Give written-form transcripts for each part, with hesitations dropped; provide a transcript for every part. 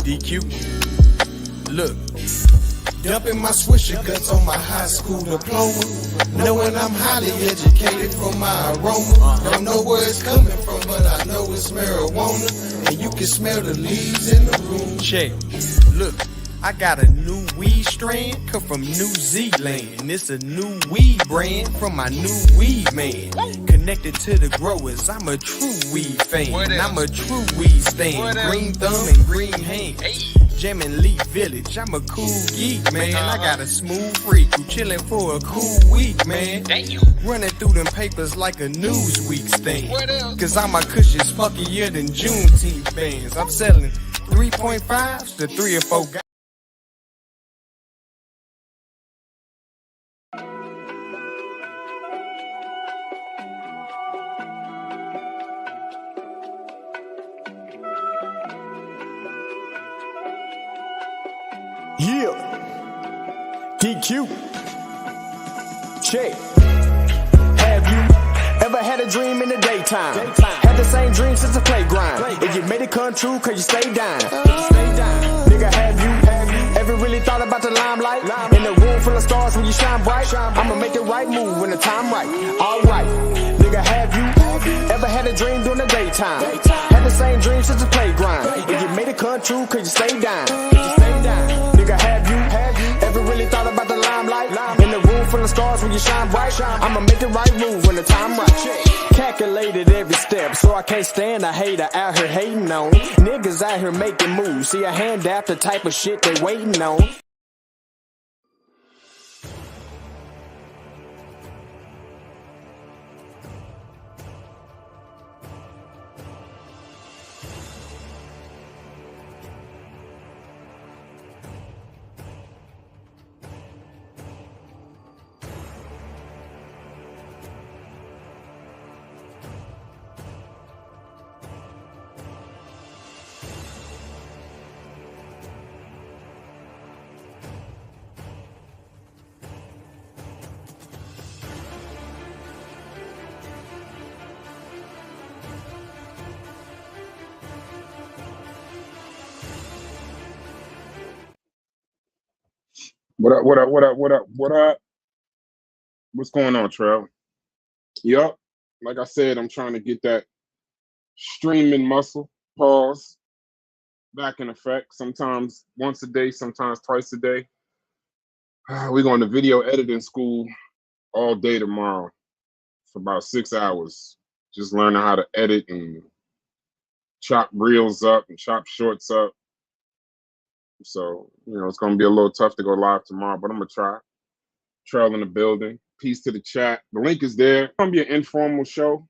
DQ. Look. Dumping my swisher guts on my high school diploma. Knowing I'm highly educated from my aroma. Don't know where it's coming from, but I know it's marijuana. And you can smell the leaves in the room. Check. Look, I got a new weed strand, come from New Zealand. And it's a new weed brand from my new weed man. Connected to the growers, I'm a true weed fan. I'm a true weed stan. Green thumb and green hand. Jammin' Leaf Village, I'm a cool geek, man. I got a smooth freak who chillin' for a cool week, man. Running through them papers like a Newsweek stand. Cause all my cushions fuckier than Juneteenth bands. I'm selling 3.5s to 3 or 4 guys. Yeah, DQ. Check. Have you ever had a dream in the daytime? Had the same dream since the playground. If you made it come true, cause you stay down. Nigga, have you ever really thought about the limelight? In a room full of stars when you shine bright. I'ma make the right move when the time right. Alright. Nigga, have you ever had a dream during the daytime? Had the same dream since the playground. If you made it come true, cause you stay down. Nigga, have you ever really thought about the limelight? In the room full of stars when you shine bright. I'ma make the right move when the time right. Calculated every step, so I can't stand a hater out here hating on it. Niggas out here making moves, see a hand out the type of shit they waiting on. What up, what up, what up, what up, what up? What's going on, Trev? Yup. Like I said, I'm trying to get that streaming muscle, pause, back in effect. Sometimes once a day, sometimes twice a day. We're going to video editing school all day tomorrow for about 6 hours. Just learning how to edit and chop reels up and chop shorts up. So, it's going to be a little tough to go live tomorrow, but I'm going to try. Trail in the building. Peace to the chat. The link is there. It's going to be an informal show.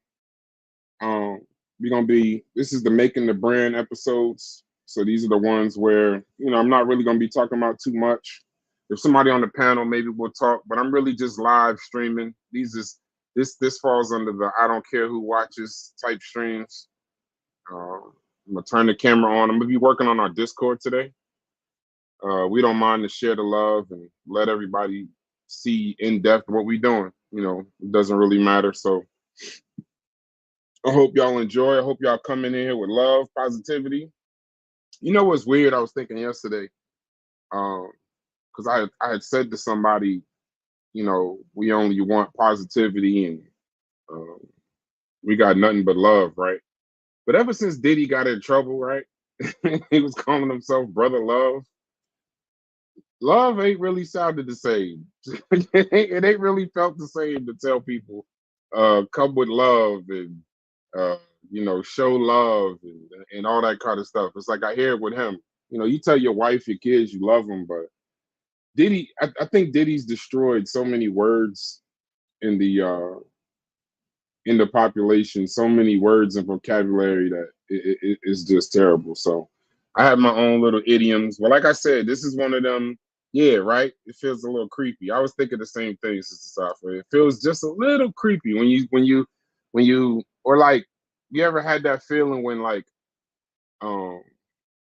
This is the Making the Brand episodes. So these are the ones where, I'm not really going to be talking about too much. If somebody on the panel, maybe we'll talk, but I'm really just live streaming. This falls under the I don't care who watches type streams. I'm going to turn the camera on. I'm going to be working on our Discord today. We don't mind to share the love and let everybody see in depth what we're doing. It doesn't really matter. So I hope y'all enjoy. I hope y'all come in here with love, positivity. You know what's weird? I was thinking yesterday, because I had said to somebody, we only want positivity and we got nothing but love, right? But ever since Diddy got in trouble, right? He was calling himself Brother Love. Love ain't really sounded the same. It ain't really felt the same to tell people, come with love and, show love and all that kind of stuff. It's like I hear it with him. You tell your wife, your kids, you love them, but Diddy, I think Diddy's destroyed so many words in the population, so many words and vocabulary that it's just terrible. So I have my own little idioms. But like I said, this is one of them. Yeah, right. It feels a little creepy. I was thinking the same thing, Sister Safa. It feels just a little creepy when you or like you ever had that feeling when like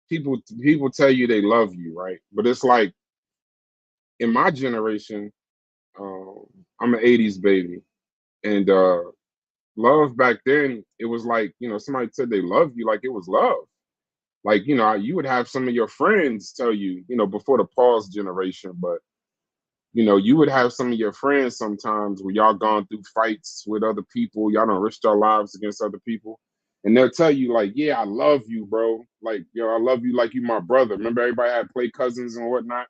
people tell you they love you, right? But it's like in my generation, I'm an 80s baby, and love back then, it was like, somebody said they love you, like it was love. Like, you know, you would have some of your friends tell you, you know, before the pause generation, but you know, you would have some of your friends sometimes where y'all gone through fights with other people, y'all done risked your lives against other people. And they'll tell you, like, yeah, I love you, bro. Like, you know, I love you like you my brother. Remember everybody had play cousins and whatnot?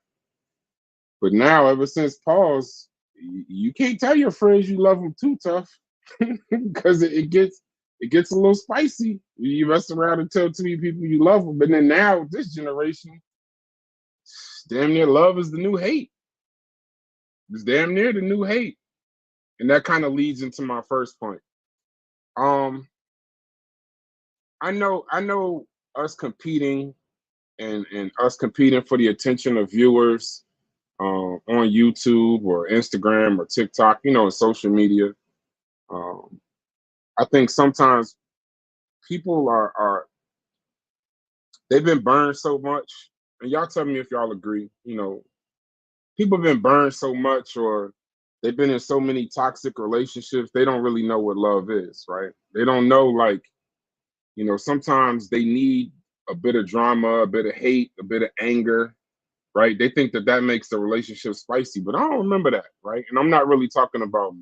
But now, ever since pause, you can't tell your friends you love them too tough because it gets a little spicy. You mess around and tell too many people you love them. But then now, this generation, damn near love is the new hate. It's damn near the new hate. And that kind of leads into my first point. I know us competing and us competing for the attention of viewers on YouTube or Instagram or TikTok, you know, and social media. I think sometimes people are they've been burned so much, and y'all tell me if y'all agree. You know, people have been burned so much, or they've been in so many toxic relationships, they don't really know what love is, right? They don't know, like, you know, sometimes they need a bit of drama, a bit of hate, a bit of anger, right? They think that that makes the relationship spicy, but I don't remember that, right? And I'm not really talking about,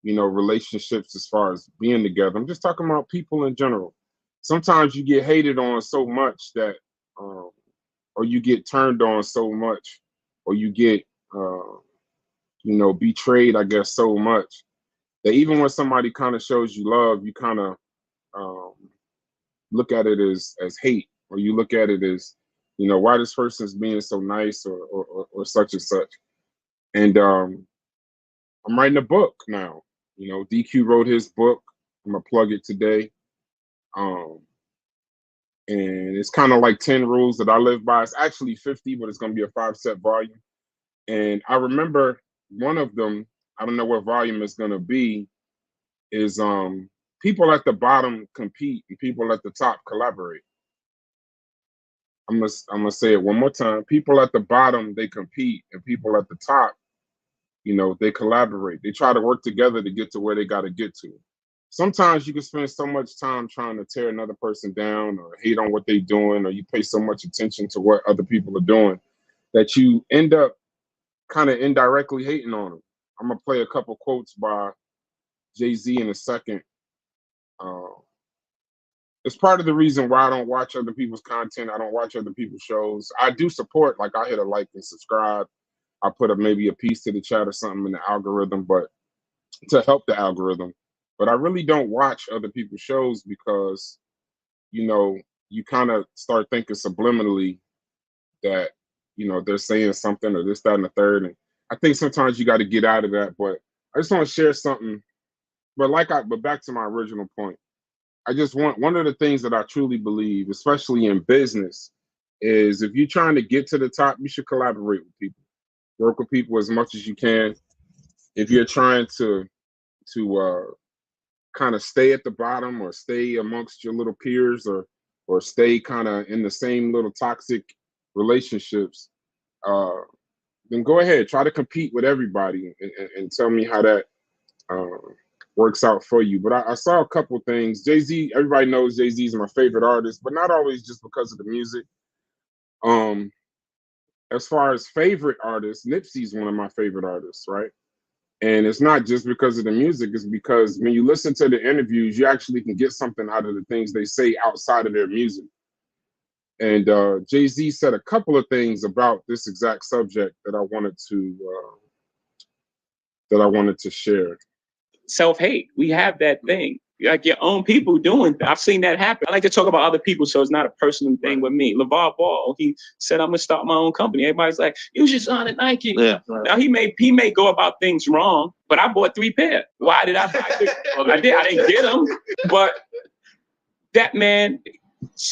you know, relationships as far as being together. I'm just talking about people in general. Sometimes you get hated on so much that, or you get turned on so much, or you get, you know, betrayed, I guess, so much that even when somebody kind of shows you love, you kind of look at it as hate, or you look at it as, you know, why this person's being so nice, or such and such. And I'm writing a book now. You know, DQ wrote his book. I'm gonna plug it today. And it's kind of like 10 rules that I live by. It's actually 50, but it's gonna be a 5-set volume. And I remember one of them, I don't know what volume it's gonna be, is people at the bottom compete and people at the top collaborate. I'm gonna say it one more time. People at the bottom, they compete, and people at the top, you know, they collaborate. They try to work together to get to where they got to get to. Sometimes you can spend so much time trying to tear another person down or hate on what they're doing, or you pay so much attention to what other people are doing that you end up kind of indirectly hating on them. I'm gonna play a couple quotes by Jay-Z in a second. It's part of the reason why I don't watch other people's content. I don't watch other people's shows. I do support, like I hit a like and subscribe. I put maybe a piece to the chat or something in the algorithm, but to help the algorithm. But I really don't watch other people's shows because, you know, you kind of start thinking subliminally that, you know, they're saying something or this, that, and the third. And I think sometimes you got to get out of that. But I just want to share something. But back to my original point. I just want, one of the things that I truly believe, especially in business, is if you're trying to get to the top, you should collaborate with people. Work with people as much as you can. If you're trying to kind of stay at the bottom or stay amongst your little peers, or stay kind of in the same little toxic relationships, then go ahead, try to compete with everybody and tell me how that works out for you. But I saw a couple things. Jay-Z, everybody knows Jay-Z is my favorite artist, but not always just because of the music. As far as favorite artists, Nipsey's one of my favorite artists, right? And it's not just because of the music, it's because when you listen to the interviews, you actually can get something out of the things they say outside of their music. And Jay-Z said a couple of things about this exact subject that I wanted to share. Self-hate. We have that thing. Like your own people doing. I've seen that happen. I like to talk about other people, so it's not a personal thing with me. LeVar Ball, he said, "I'm gonna start my own company." Everybody's like, "You should sign at Nike." Yeah. Now he may go about things wrong, but I bought 3 pair. Why did I buy 3? I didn't get them, but that man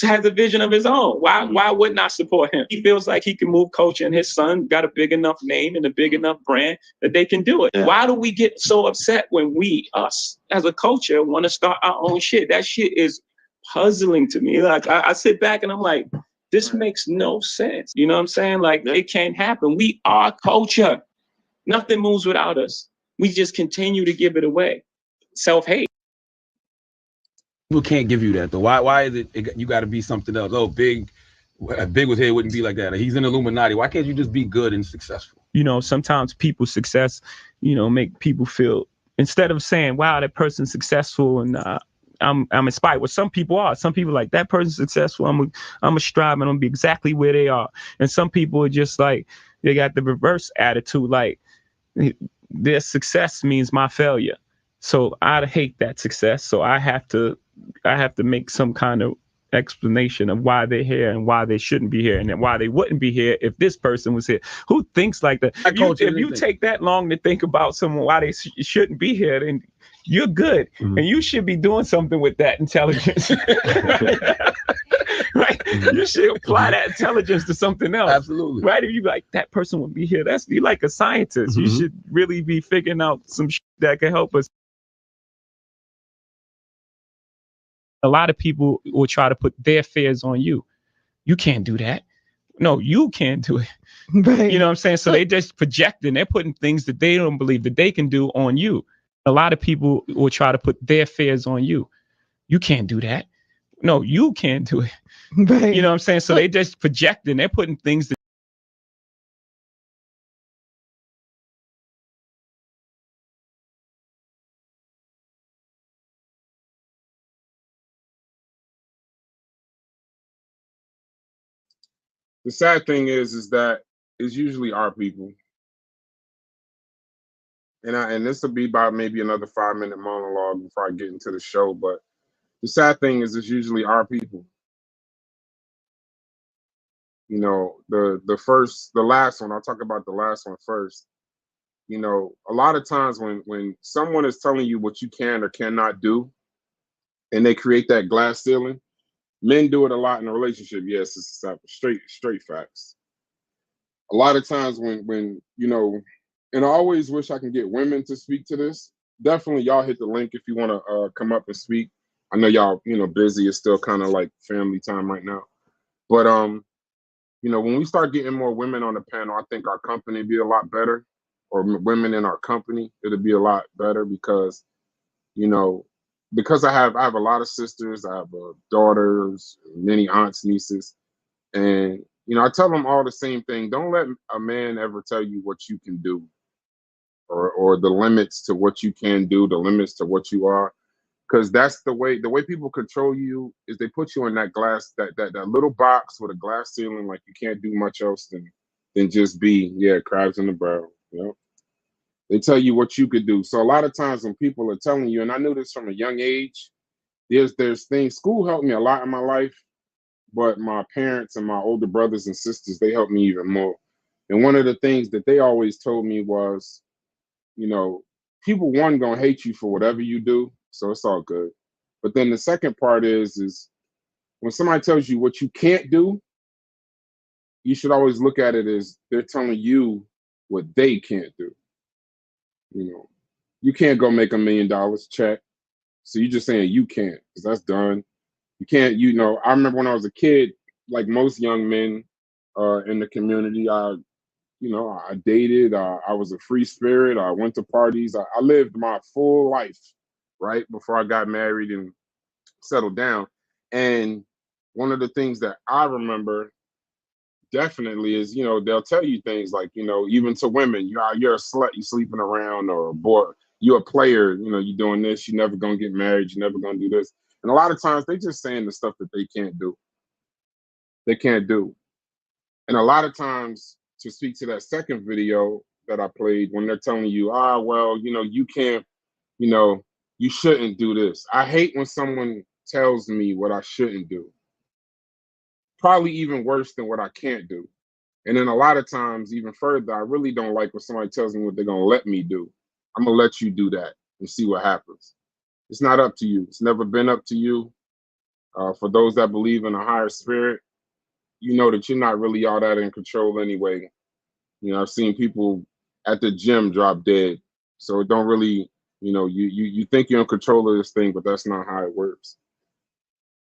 has a vision of his own. Why wouldn't I support him? He feels like he can move culture, and his son got a big enough name and a big enough brand that they can do it. Yeah. Why do we get so upset when us as a culture want to start our own shit? That shit is puzzling to me. Like I sit back and I'm like, this makes no sense. You know what I'm saying? Like it can't happen. We are culture. Nothing moves without us. We just continue to give it away. Self-hate. People can't give you that though. Why is it you got to be something else? Oh, big with hair wouldn't be like that. He's an Illuminati. Why can't you just be good and successful? You know, sometimes people's success, you know, make people feel, instead of saying, wow, that person's successful and I'm inspired. Well, some people are. Some people like, that person's successful. I'm a strive and I'm gonna be exactly where they are. And some people are just like, they got the reverse attitude, like their success means my failure. So I hate that success. So I have to make some kind of explanation of why they're here and why they shouldn't be here and why they wouldn't be here if this person was here. Who thinks like that? If you take that long to think about someone why they shouldn't be here, then you're good. Mm-hmm. And you should be doing something with that intelligence. Right? Mm-hmm. You should apply that intelligence to something else. Absolutely. Right? If you like, that person would be here, you like a scientist. Mm-hmm. You should really be figuring out some that can help us. A lot of people will try to put their fears on you. You can't do that. No, you can't do it. Right. You know what I'm saying? So they just projecting, they're putting things that they don't believe that they can do on you. A lot of people will try to put their fears on you. You can't do that. No, you can't do it. Right. You know what I'm saying? So they just projecting, they're putting things that The sad thing is that it's usually our people. And this will be about maybe another 5-minute monologue before I get into the show. But the sad thing is it's usually our people. You know, the last one, I'll talk about the last one first. You know, a lot of times when someone is telling you what you can or cannot do, and they create that glass ceiling, men do it a lot in a relationship. Yes, it's straight facts. A lot of times when you know, and I always wish I can get women to speak to this. Definitely, y'all hit the link if you want to come up and speak. I know y'all, busy. It's still kind of like family time right now. But when we start getting more women on the panel, I think our company would be a lot better, or women in our company, it'll be a lot better because, because I have a lot of sisters, I have daughters, many aunts, nieces, and I tell them all the same thing. Don't let a man ever tell you what you can do, or the limits to what you can do, the limits to what you are, because that's the way people control you is they put you in that glass, that little box with a glass ceiling, like you can't do much else than just be crabs in the barrel. They tell you what you could do. So a lot of times when people are telling you, and I knew this from a young age, there's things. School helped me a lot in my life, but my parents and my older brothers and sisters, they helped me even more. And one of the things that they always told me was, people, one, gonna hate you for whatever you do, so it's all good. But then the second part is when somebody tells you what you can't do, you should always look at it as they're telling you what they can't do. You can't go make $1 million check. So you're just saying you can't, because that's done. You can't, I remember when I was a kid, like most young men in the community, I dated, I was a free spirit, I went to parties, I lived my full life, right, before I got married and settled down. And one of the things that I remember definitely is, they'll tell you things like, even to women, you're a slut, you sleeping around, or a boy, you're a player, you're doing this, you're never gonna get married, you're never gonna do this. And a lot of times they just saying the stuff that they can't do. They can't do. And a lot of times, to speak to that second video that I played, when they're telling you, well, you can't, you shouldn't do this. I hate when someone tells me what I shouldn't do. Probably even worse than what I can't do. And then a lot of times, even further, I really don't like when somebody tells me what they're going to let me do. I'm going to let you do that and see what happens. It's not up to you. It's never been up to you. For those that believe in a higher spirit, you know that you're not really all that in control anyway. I've seen people at the gym drop dead. So it don't really, you think you're in control of this thing, but that's not how it works.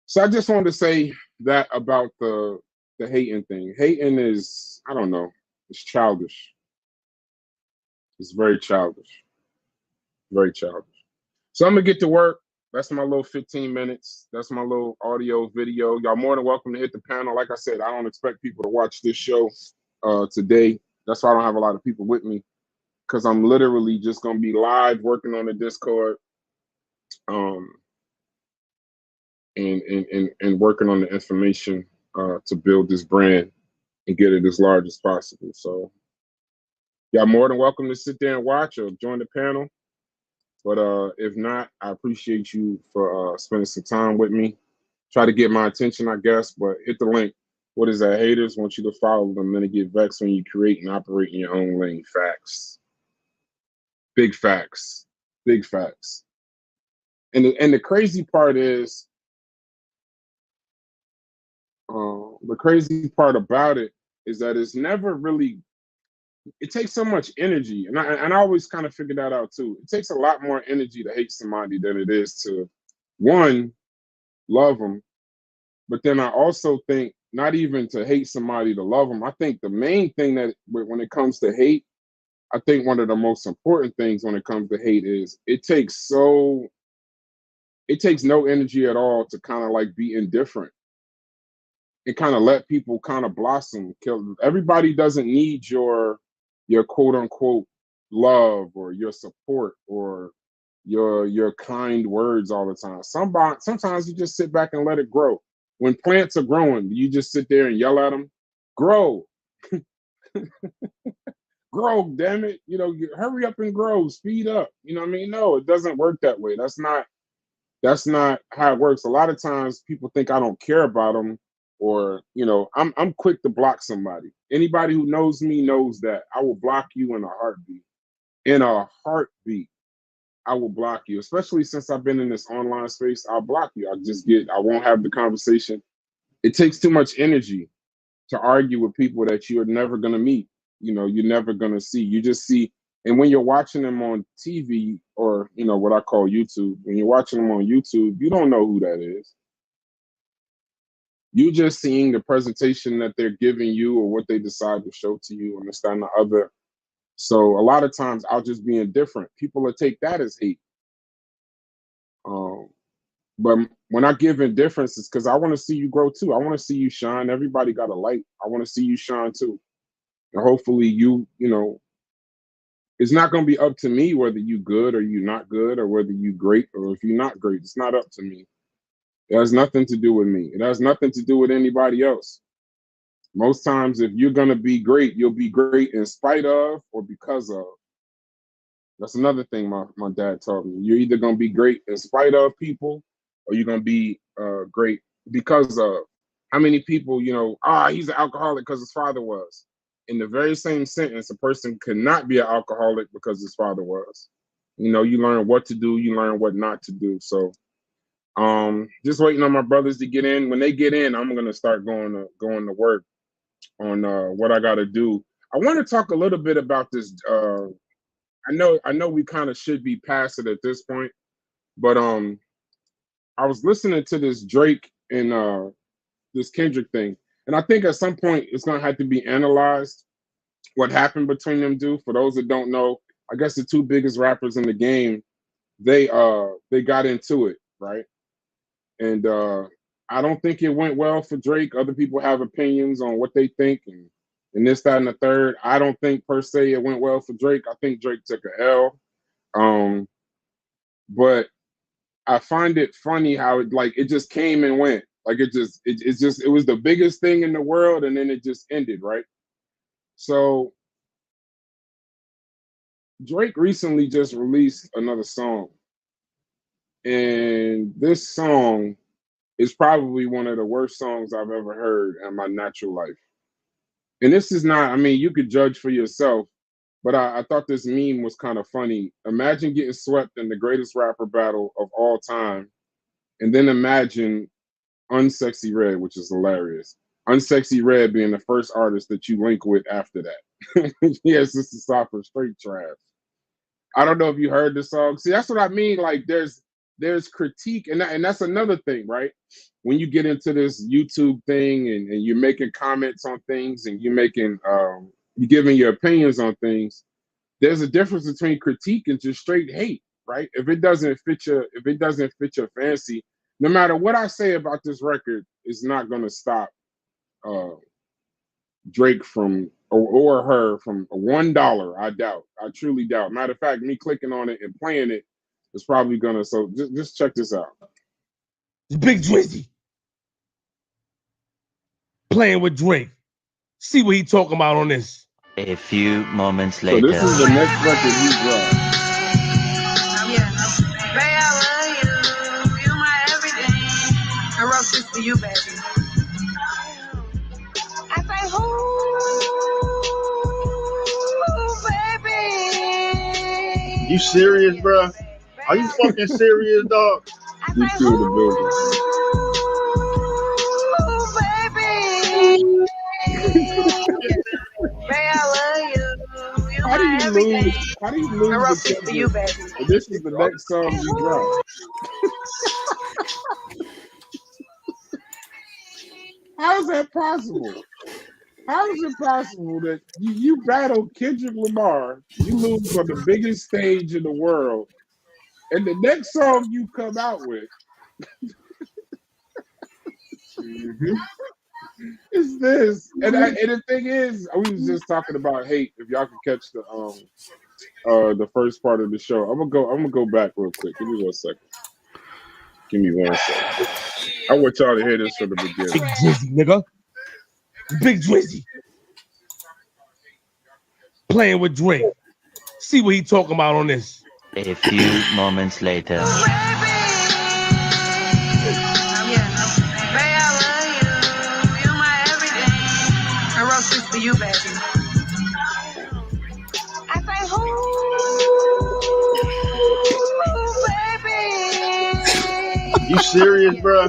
So I just wanted to say that about the hating thing. Hating is, I don't know, it's childish. It's very childish. Very childish. So I'm gonna get to work. that's my little 15 minutes. That's my little audio video. Y'all more than welcome to hit the panel. Like I said, I don't expect people to watch this show today. That's why I don't have a lot of people with me, because I'm literally just gonna be live working on the Discord, and working on the information to build this brand and get it as large as possible. So y'all more than welcome to sit there and watch or join the panel. But if not, I appreciate you for spending some time with me. Try to get my attention, I guess, but hit the link. What is that? Haters want you to follow them, then they get vexed when you create and operate in your own lane. Facts. Big facts. Big facts. And the crazy part is, the crazy part about it is that it's never really, it takes so much energy. And I always kind of figured that out too. It takes a lot more energy to hate somebody than it is to, one, love them. But then I also think not even to hate somebody to love them. I think the main thing that when it comes to hate, I think one of the most important things when it comes to hate is it takes no energy at all to kind of like be indifferent and kind of let people kind of blossom. Everybody doesn't need your quote unquote love or your support or your kind words all the time. Sometimes you just sit back and let it grow. When plants are growing, you just sit there and yell at them, grow. Grow, damn it. You know, hurry up and grow, speed up. You know what I mean? No, it doesn't work that way. That's not how it works. A lot of times people think I don't care about them, or, you know, I'm quick to block somebody. Anybody who knows me knows that I will block you in a heartbeat. In a heartbeat, I will block you. Especially since I've been in this online space, I'll block you. I won't have the conversation. It takes too much energy to argue with people that you are never going to meet. You know, you're never going to see. You just see, and when you're watching them on TV, or, you know, what I call YouTube, when you're watching them on YouTube, you don't know who that is. You're just seeing the presentation that they're giving you or what they decide to show to you and this, that, and the other. So a lot of times I'll just be indifferent. People will take that as hate. But when I give indifference, it's because I want to see you grow too. I want to see you shine. Everybody got a light. I want to see you shine too. And hopefully you know, it's not going to be up to me whether you good or you not good, or whether you great or if you're not great. It's not up to me. It has nothing to do with me. It has nothing to do with anybody else. Most times, if you're going to be great, you'll be great in spite of or because of. That's another thing my dad taught me. You're either going to be great in spite of people, or you're going to be great because of. How many people, you know, he's an alcoholic because his father was. In the very same sentence, a person cannot be an alcoholic because his father was. You know, you learn what to do, you learn what not to do. So just waiting on my brothers to get in. When they get in, I'm going to start going to work on what I got to do. I want to talk a little bit about this. I know we kind of should be past it at this point, but I was listening to this Drake and this Kendrick thing, and I think at some point it's gonna have to be analyzed what happened between them two. For those that don't know, I guess the two biggest rappers in the game, they got into it, right? And I don't think it went well for Drake. Other people have opinions on what they think and this, that, and the third. I don't think per se it went well for Drake. I think Drake took a L. But I find it funny how it just came and went. Like it was the biggest thing in the world, and then it just ended, right? So Drake recently just released another song, and this song is probably one of the worst songs I've ever heard in my natural life. And this is not, I mean, you could judge for yourself, but I thought this meme was kind of funny. Imagine getting swept in the greatest rapper battle of all time, and then imagine Unsexy Red, which is hilarious. Unsexy Red being the first artist that you link with after that. Yes, this is for straight trash. I don't know if you heard the song. See, that's what I mean. Like there's critique, and that's another thing, right? When you get into this YouTube thing and you're making comments on things and you're giving your opinions on things, there's a difference between critique and just straight hate. right? If it doesn't fit your fancy, no matter what I say about this record, it's not gonna stop Drake from or her from $1. I doubt. I truly doubt. Matter of fact, me clicking on it and playing it is probably gonna. So just check this out. It's Big Drizzy playing with Drake. See what he talking about on this. A few moments So later. this is the next record he dropped. Yeah. Babe, I love you. You my everything. I wrote this for you, baby. I say, ooh, baby. You serious, bro? Are you fucking serious, dog? You feel the building. How do you lose? How do you lose? I wrote this for you, baby. And this is the next song you drop. How is that possible? How is it possible that you battle Kendrick Lamar, you lose on the biggest stage in the world, and the next song you come out with is this? And the thing is, we was just talking about hate. If y'all can catch the first part of the show, I'm gonna go back real quick. Give me 1 second. Give me 1 second. I want y'all to hear this from the Big beginning. Drizzy, nigga. Big Drizzy playing with Drake. See what he talking about on this. A few moments later. For you, baby. I say, ooh, baby. You serious, bro?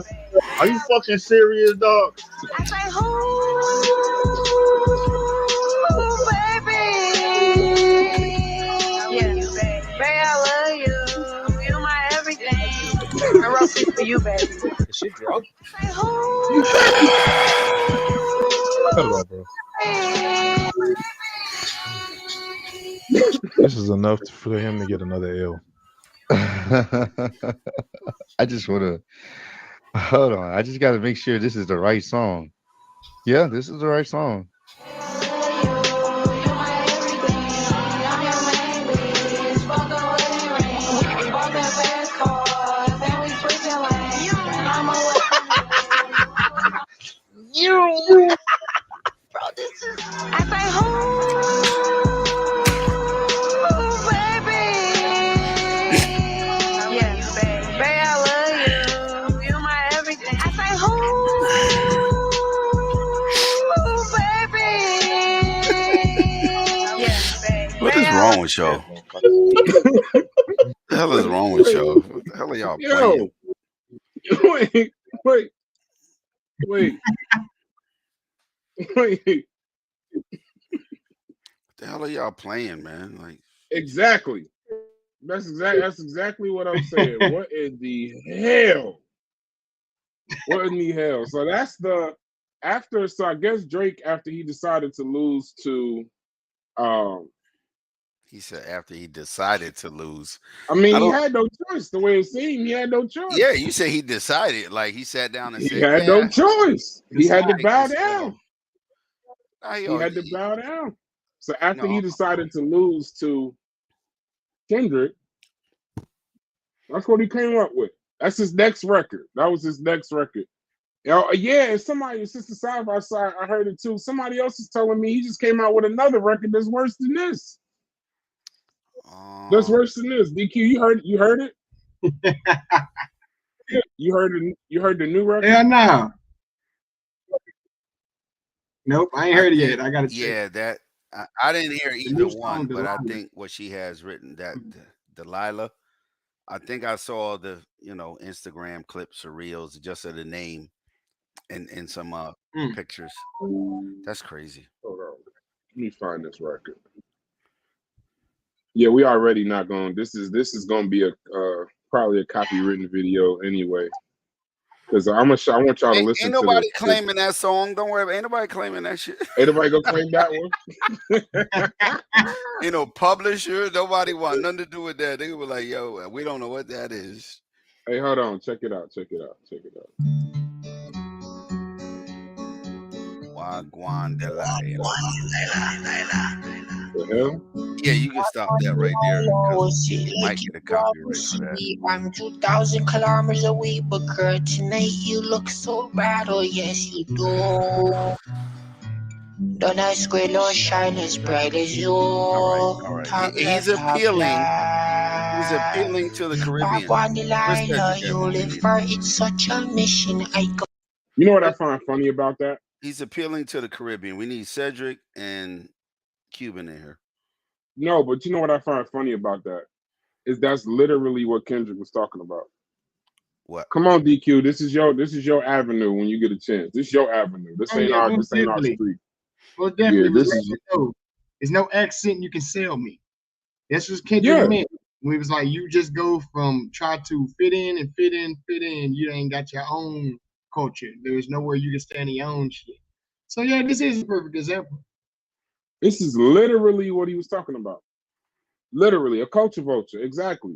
Are you fucking serious, dog? I say, ooh, baby. Yeah, baby, I love you. You my everything. I wrote this for you, baby. Is she drunk? I say, ooh, Cut it off, bro. This is enough for him to get another L. I just want to hold on. I just got to make sure this is the right song. Yeah, this is the right song. I say, ooh, baby. Yeah, baby, I love you. You my everything. I say, ooh, baby. Yeah, baby. What is wrong with y'all? The hell is wrong with y'all? What the hell are y'all playing? Wait. What the hell are y'all playing, man? Like Exactly. That's exactly what I'm saying. What in the hell? What in the hell? So that's so I guess Drake, after he decided to lose to he said after he decided to lose. I mean, I he don't- had no choice. The way it seemed, he had no choice. Yeah, you say he decided. Like he sat down and He said, had no choice. He had to decide bow this, down. He had to bow down. So after he decided to lose to Kendrick, that's what he came up with. That's his next record. That was his next record. Yeah, and somebody, Sister Side by Side, I heard it too. Somebody else is telling me he just came out with another record that's worse than this. That's worse than this. DQ, you heard it? You heard the new record? Yeah, no. Nope, I ain't heard it yet. I gotta check. Yeah, that I didn't hear either new one, song, but I Delilah. think what she has written, that Delilah, I think I saw the Instagram clips or reels just of the name and some pictures. That's crazy. Hold on. Let me find this record. Yeah, we already not going. This is going to be a probably a copywritten video anyway. Because I want y'all to Ain't listen to nobody this. claiming that song. Don't worry. Ain't nobody claiming that shit. Ain't nobody gonna claim that one. You know, publisher. Nobody want nothing to do with that. They were like, "Yo, we don't know what that is." Hey, hold on. Check it out. Wagwan Delilah. The hell? Yeah, you can stop that right there. You might get a copyright for that. I'm 2,000 kilometers away, but girl, tonight you look so bad. Oh, yes, you do. Don't I square no shine as bright as you. All right. He's appealing. He's appealing to the Caribbean. You live for it's such a mission. You know what I find funny about that? He's appealing to the Caribbean. We need Cedric and Cuban in here. No, but you know what I find funny about that is that's literally what Kendrick was talking about. What? Come on, DQ. This is your avenue when you get a chance. This is your avenue. This ain't our street. Well, definitely. Yeah, this is. There's no accent you can sell me. This was Kendrick meant. When it was like you just go from try to fit in. You ain't got your own culture. There's nowhere you can stand in your own shit. So yeah, this is a perfect example. This is literally what he was talking about. Literally a culture vulture. Exactly.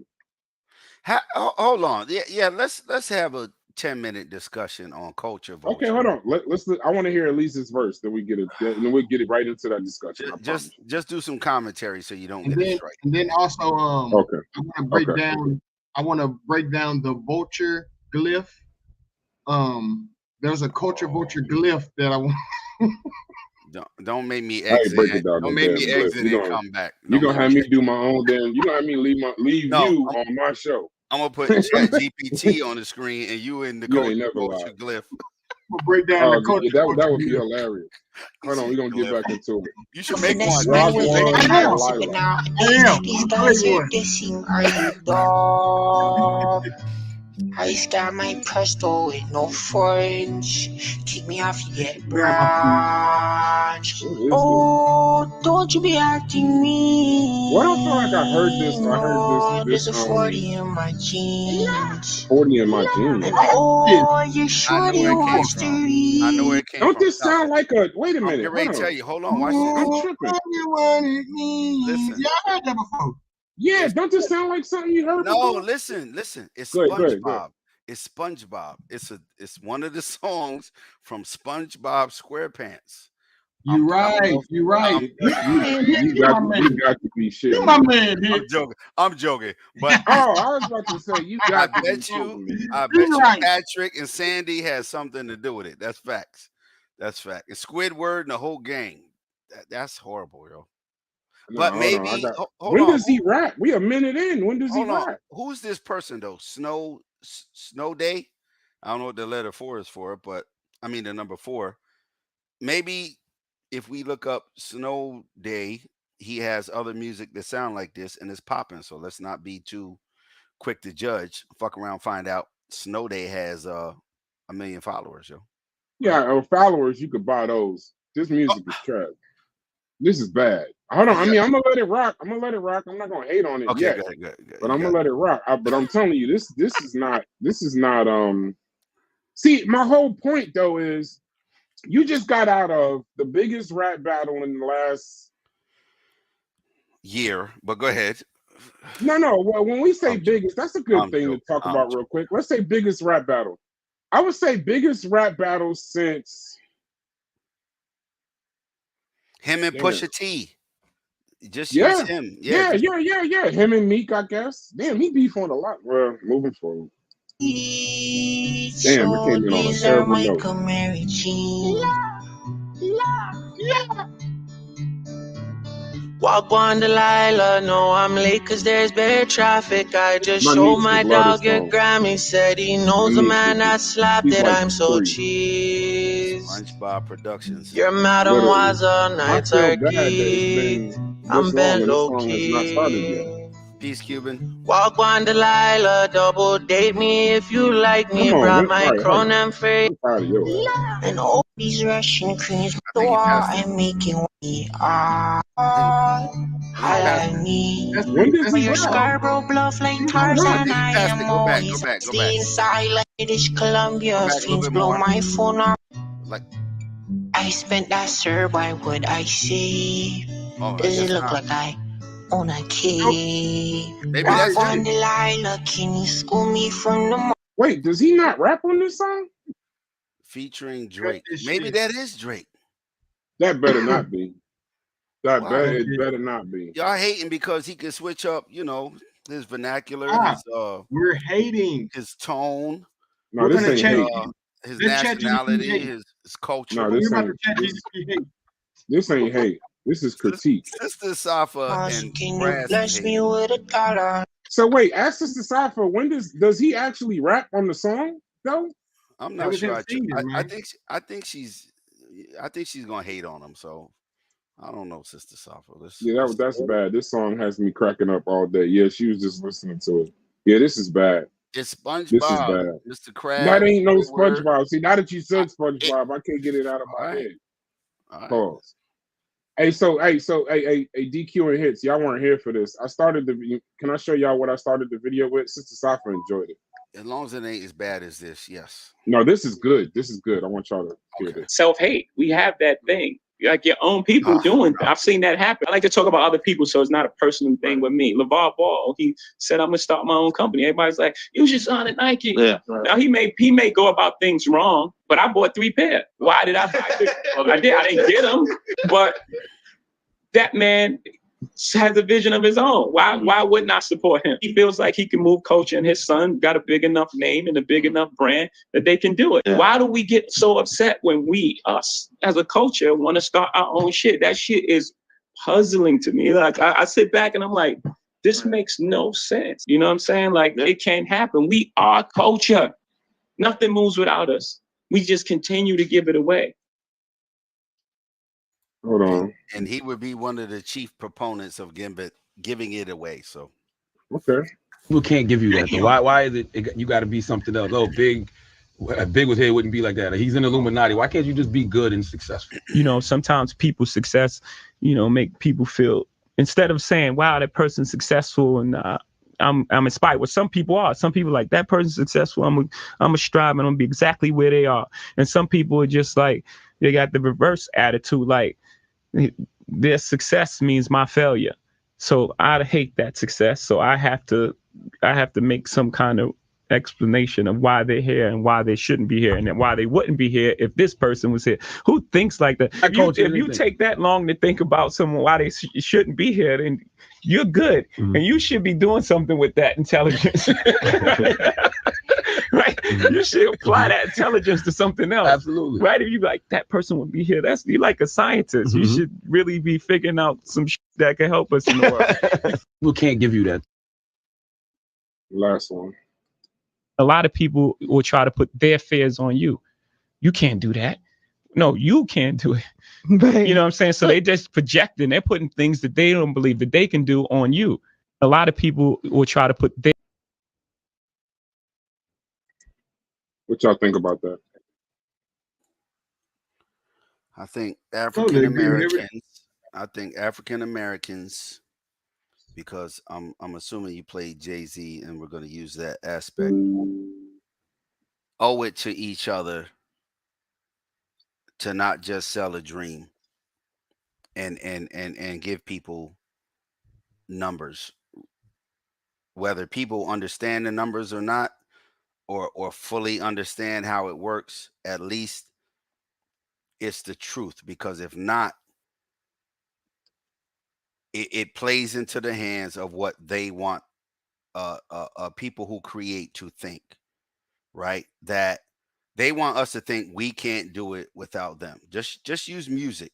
Hold on. Yeah. Let's have a 10-minute discussion on culture vulture. Okay, hold on. Let's. I want to hear at least this verse. Then we get it. Then we get it right into that discussion. Just do some commentary so you don't get it straight. And then also, okay. I want to break down the vulture glyph. There's a culture vulture glyph that I want. Don't make me exit. Don't make me exit and come back. You're gonna have me do my own damn. You gonna have me leave you on my show. I'm gonna put ChatGPT on the screen and you in the culture glyph. We'll break down the culture. That would be hilarious. Hold on, we're gonna get back into it. You should make one. I start my presto with no French. Kick me off, you get branch. Oh, don't you be acting me. What I feel like I heard this. There's a 40 in my jeans. 40 in my jeans. Oh, you shorty wants to read. I know where it came Don't from. this sound like a? Wait a minute. I'm ready to tell you. Hold on. Watch this. I'm tripping. Listen. Yeah, I heard that before. Yeah, don't this sound like something you heard? No, before? listen. It's Go SpongeBob. ahead. It's SpongeBob. It's one of the songs from SpongeBob SquarePants. You're right. You got to be shit. You my man, dude. I'm joking. But I was about to say you got. I bet you Patrick and Sandy has something to do with it. That's facts. That's fact. It's Squidward and the whole gang. That's horrible, yo. No, but maybe when does he rap? We a minute in. When does he rap? Who's this person though? Snow Day? I don't know what the letter 4 is for, but I mean the number 4. Maybe if we look up Snow Day, he has other music that sound like this and it's popping. So let's not be too quick to judge. Fuck around, find out Snow Day has 1 million followers, yo. Yeah, followers, you could buy those. This music is trash. This is bad. Hold on. I mean, I'm gonna let it rock. I'm not gonna hate on it yet. Good. But I'm gonna let it rock. But I'm telling you, this is not. See, my whole point though is, you just got out of the biggest rap battle in the last year. But go ahead. No. Well, when we say biggest, that's a good thing to talk about real quick. Let's say biggest rap battle. I would say biggest rap battle since him and Pusha T. Just use him. Yeah. Him and Meek, I guess. Damn, he beef on a lot. Well, moving forward. Damn, we came in on a terrible note. Walk on Delilah, no, I'm late cause there's bad traffic. I just showed my dog your Grammy, said he knows a man that slapped it. I'm so cheese. SpongeBob Productions. Your mademoiselle nights are geek. I'm been low key. Peace, Cuban. Walk on Delilah, double date me if you like me. Come on, Brought Whip. my All right, crown hold on. and frame. I'm proud of your ass. And all these Russian creams, I so think he passed I'm making me all I need. When does he Your rap? Scarborough bluff like I Tarzan, think he I passed it. am Go back. always Go back. Go staying back. silent. British Columbia, Go back a little streams bit blow more. my phone off. Like, I spent that, sir, why would I say? oh, I Does it guess look not. like I own a key? Maybe Walk that's on it. Delilah, can you school me from the Wait, does he not rap on this song? Featuring Drake. Maybe that is Drake. That better not be. That Wow. better, it better not be. Y'all hating because he can switch up, you know, his vernacular, We're hating his tone. No, We're this gonna ain't check. hate. His Let's check nationality, GPT. his culture. No, We're this about to ain't. check This, GPT hate. this ain't hate. This is critique. Sister Safa and Can you Brass bless hate. me with a dollar? So wait, ask Sister Cypher, when does he actually rap on the song though? I'm That not was sure. him singing, I man. think she's gonna hate on him. So I don't know, Sister Safa. Yeah, that's bad. This song has me cracking up all day. Yeah, she was just listening to it. Yeah, this is bad. It's This is SpongeBob, bad. Mr. Krabs. That ain't no Squidward. SpongeBob. See, now that you said SpongeBob, I can't get it out of my head. All right. Pause. Hey, DQ and Hits, y'all weren't here for this. I started the. Can I show y'all what I started the video with? Sister Cypher enjoyed it. As long as it ain't as bad as this, yes. No, this is good. This is good. I want y'all to hear this. Self-hate. We have that thing. Like your own people doing. I've seen that happen. I like to talk about other people, so it's not a personal thing with me. LeVar Ball, he said, "I'm gonna start my own company." Everybody's like, "You should sign at Nike." Yeah. Now he may go about things wrong, but I bought 3 pair. Why did I buy it? I didn't get them, but that man has a vision of his own. Why wouldn't I support him? He feels like he can move culture, and his son got a big enough name and a big enough brand that they can do it. Yeah. Why do we get so upset when us as a culture want to start our own shit? That shit is puzzling to me. Like I sit back and I'm like, this makes no sense. You know what I'm saying? Like it can't happen. We are culture. Nothing moves without us. We just continue to give it away. Hold on. And he would be one of the chief proponents of giving it away. So okay. People can't give you that. So why is it you got to be something else? Oh, big with head wouldn't be like that. He's an Illuminati. Why can't you just be good and successful? You know, sometimes people's success, you know, make people feel, instead of saying, wow, that person's successful and I'm inspired. Well, some people are. Some people like, that person's successful. I'm a strive and I'm gonna be exactly where they are. And some people are just like, they got the reverse attitude, like their success means my failure. So I hate that success. So I have to make some kind of explanation of why they're here and why they shouldn't be here and why they wouldn't be here if this person was here. Who thinks like that? If you take that long to think about someone why they shouldn't be here, then you're good. Mm-hmm. And you should be doing something with that intelligence. Right? Mm-hmm. You should apply that intelligence to something else. Absolutely. Right? If you like, that person would be here, you're like a scientist. Mm-hmm. You should really be figuring out some shit that can help us in the world. People can't give you that. Last one. A lot of people will try to put their fears on you. You can't do that. No, you can't do it. You know what I'm saying? So they just projecting, they're putting things that they don't believe that they can do on you. A lot of people will try to put their. What y'all think about that? I think African Americans, because I'm assuming you played Jay-Z and we're going to use that aspect, owe it to each other to not just sell a dream and give people numbers, whether people understand the numbers or not, or fully understand how it works. At least it's the truth, because if not, it plays into the hands of what they want people who create to think, right? That they want us to think we can't do it without them. Just use music.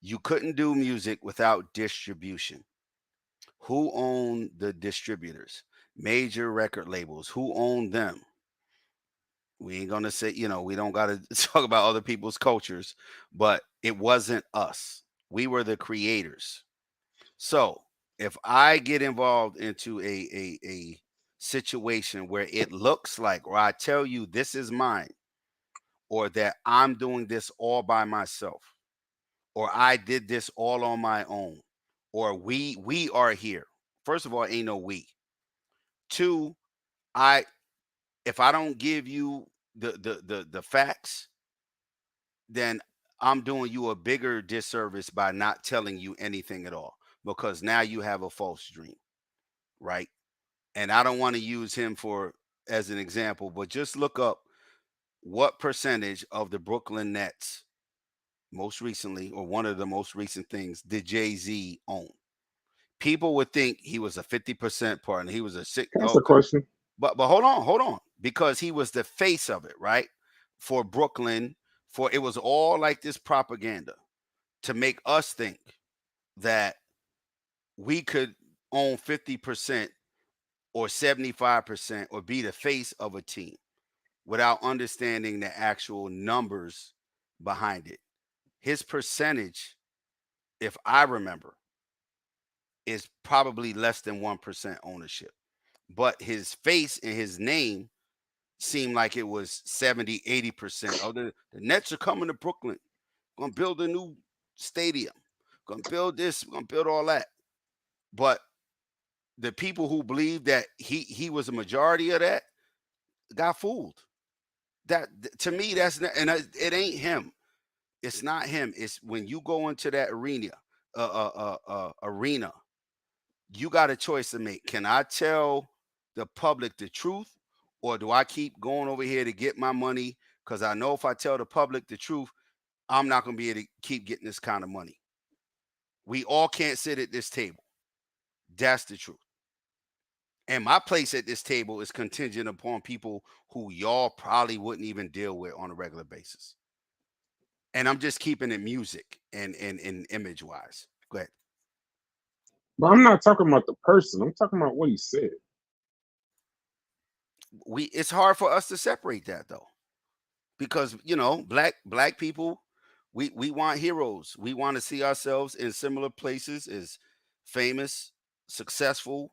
You couldn't do music without distribution. Who owned the distributors? Major record labels. Who owned them? We ain't gonna say, we don't gotta talk about other people's cultures, but it wasn't us. We were the creators. So if I get involved into a situation where it looks like, or I tell you this is mine, or that I'm doing this all by myself, or I did this all on my own, or we are here. First of all, ain't no we. Two, if I don't give you the facts, then I'm doing you a bigger disservice by not telling you anything at all, because now you have a false dream, right? And I don't want to use him as an example, but just look up what percentage of the Brooklyn Nets most recently, or one of the most recent things, did Jay-Z own? People would think he was a 50% partner. He was a six. That's a question. But hold on, because he was the face of it, right? For Brooklyn, it was all like this propaganda to make us think that we could own 50% or 75% or be the face of a team without understanding the actual numbers behind it. His percentage, if I remember, is probably less than 1% ownership. But his face and his name seemed like it was 70, 80%. Oh, the Nets are coming to Brooklyn. Gonna build a new stadium. Gonna build this, gonna build all that. But the people who believe that he was a majority of that got fooled. That, to me, that's not, and it ain't him. It's not him. It's when you go into that arena, you got a choice to make. Can I tell the public the truth, or do I keep going over here to get my money? Because I know if I tell the public the truth, I'm not going to be able to keep getting this kind of money. We all can't sit at this table. That's the truth. And my place at this table is contingent upon people who y'all probably wouldn't even deal with on a regular basis. And I'm just keeping it music and image wise. Go ahead. But I'm not talking about the person. I'm talking about what he said. It's hard for us to separate that, though, because black people, we want heroes. We want to see ourselves in similar places as famous, successful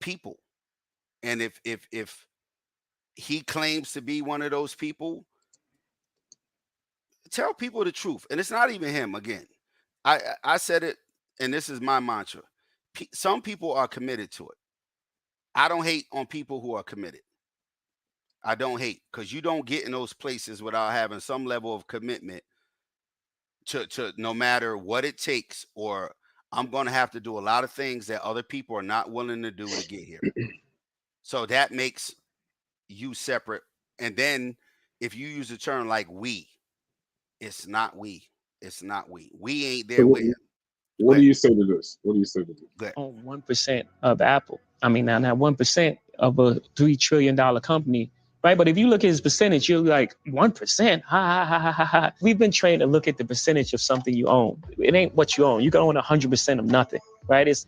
people. And if he claims to be one of those people, tell people the truth. And it's not even him. Again, I said it, and this is my mantra. Some people are committed to it. I don't hate on people who are committed. I don't hate, because you don't get in those places without having some level of commitment to no matter what it takes, or I'm going to have to do a lot of things that other people are not willing to do to get here. So that makes you separate. And then if you use a term like we, it's not we. It's not we. We ain't there with him. What do you say to this? What do you say to this? On 1% of Apple. I mean, now 1% of a $3 trillion company, right? But if you look at his percentage, you're like 1%. Ha. We've been trained to look at the percentage of something you own. It ain't what you own. You can own 100% of nothing, right? It's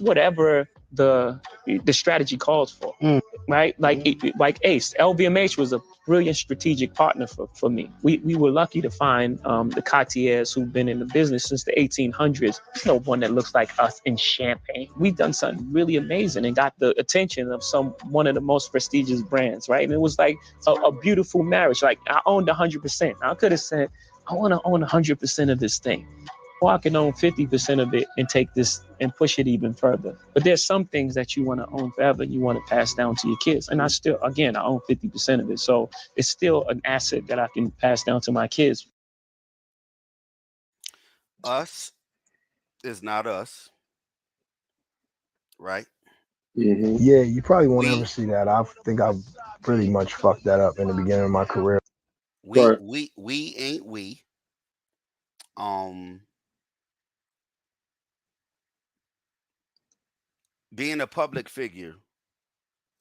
whatever the strategy calls for, right? Like Ace, LVMH was a brilliant strategic partner for me. We were lucky to find the Cartiers who've been in the business since the 1800s. There's no one that looks like us in Champagne. We've done something really amazing and got the attention of one of the most prestigious brands, right? And it was like a beautiful marriage. Like, I owned 100%. I could have said, I want to own 100% of this thing. Or I can own 50% of it and take this and push it even further. But there's some things that you want to own forever, you want to pass down to your kids. And I own 50% of it. So it's still an asset that I can pass down to my kids. Us is not us, right? Mm-hmm. Yeah, you probably won't ever see that. I think I've pretty much fucked that up in the beginning of my career. We ain't we. Being a public figure,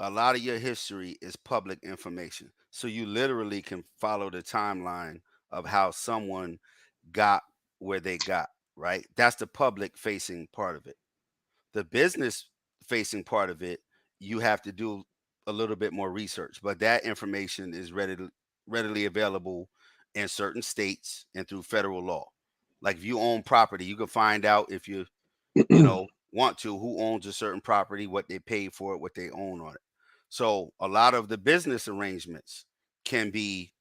a lot of your history is public information. So you literally can follow the timeline of how someone got where they got, right? That's the public facing part of it. The business facing part of it, you have to do a little bit more research, but that information is readily available in certain states and through federal law. Like if you own property, you can find out if you know, want to, who owns a certain property, what they paid for it, what they own on it. So a lot of the business arrangements can be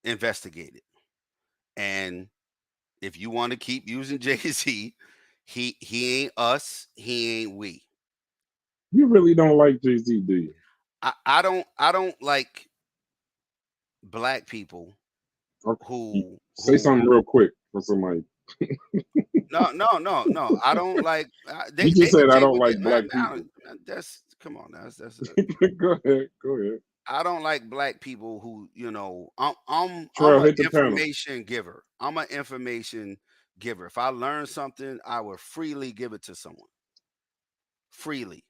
investigated. And if you want to keep using Jay-Z, he ain't us, he ain't we. You really don't like Jay-Z, do you? I don't like black people who say something real quick for somebody. No. I don't like. You just said I don't like black people. That's come on. That's Go ahead. I don't like black people who, you know. I'm Terrell, an hit the information giver. I'm an information giver. If I learn something, I will freely give it to someone. Freely.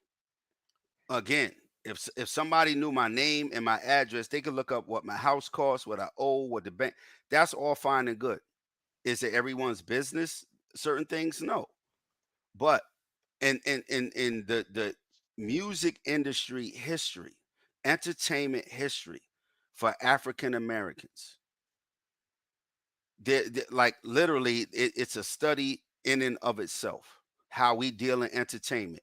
Again, if somebody knew my name and my address, they could look up what my house costs, what I owe, what the bank. That's all fine and good. Is it everyone's business? Certain things, no. But in the music industry history, entertainment history for African Americans, like literally, it's a study in and of itself. How we deal in entertainment,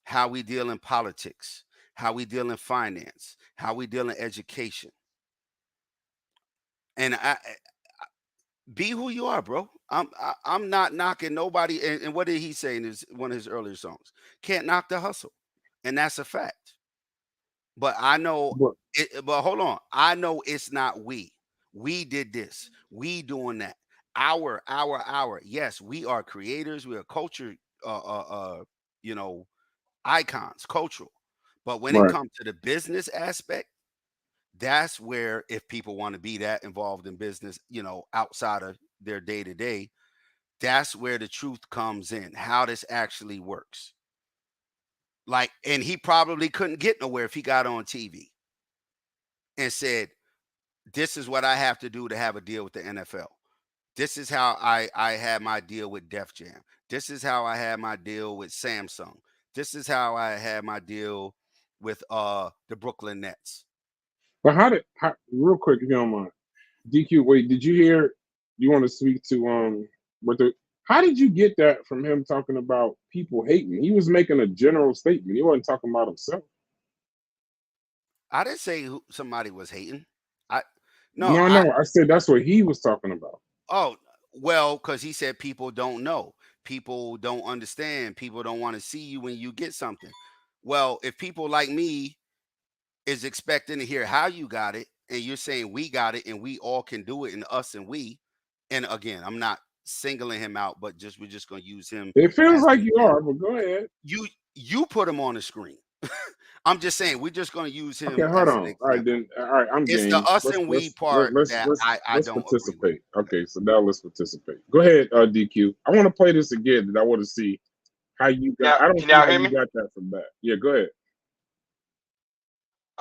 how we deal in politics, how we deal in finance, how we deal in education. And I be who you are, bro. I'm not knocking nobody. And what did he say in one of his earlier songs? Can't knock the hustle, and that's a fact. But I know. But hold on, I know it's not we. We did this. We doing that. Our. Yes, we are creators. We are culture. You know, icons, cultural. But when it comes to the business aspect, that's where, if people want to be that involved in business, you know, outside of their day-to-day, that's where the truth comes in, how this actually works. Like, and he probably couldn't get nowhere if he got on TV and said, this is what I have to do to have a deal with the NFL. This is how I had my deal with Def Jam. This is how I had my deal with Samsung. This is how I had my deal with the Brooklyn Nets. But real quick, if you don't mind, DQ, wait, did you hear, you want to speak to, how did you get that from him talking about people hating? He was making a general statement. He wasn't talking about himself. I didn't say somebody was hating. No, I said that's what he was talking about. Oh, well, because he said people don't know. People don't understand. People don't want to see you when you get something. Well, if people like me is expecting to hear how you got it, and you're saying we got it and we all can do it, and us and we, and again, I'm not singling him out, but we're just going to use him. It feels like you are, but go ahead. You put him on the screen. I'm just saying we're just going to use him. Okay, hold on. All right, then. All right, I'm it's game. the us and we part that I don't participate. Okay, so now let's participate. Go ahead, DQ. I want to play this again, and I want to see how you got. I don't know how you got that from that. Yeah, go ahead.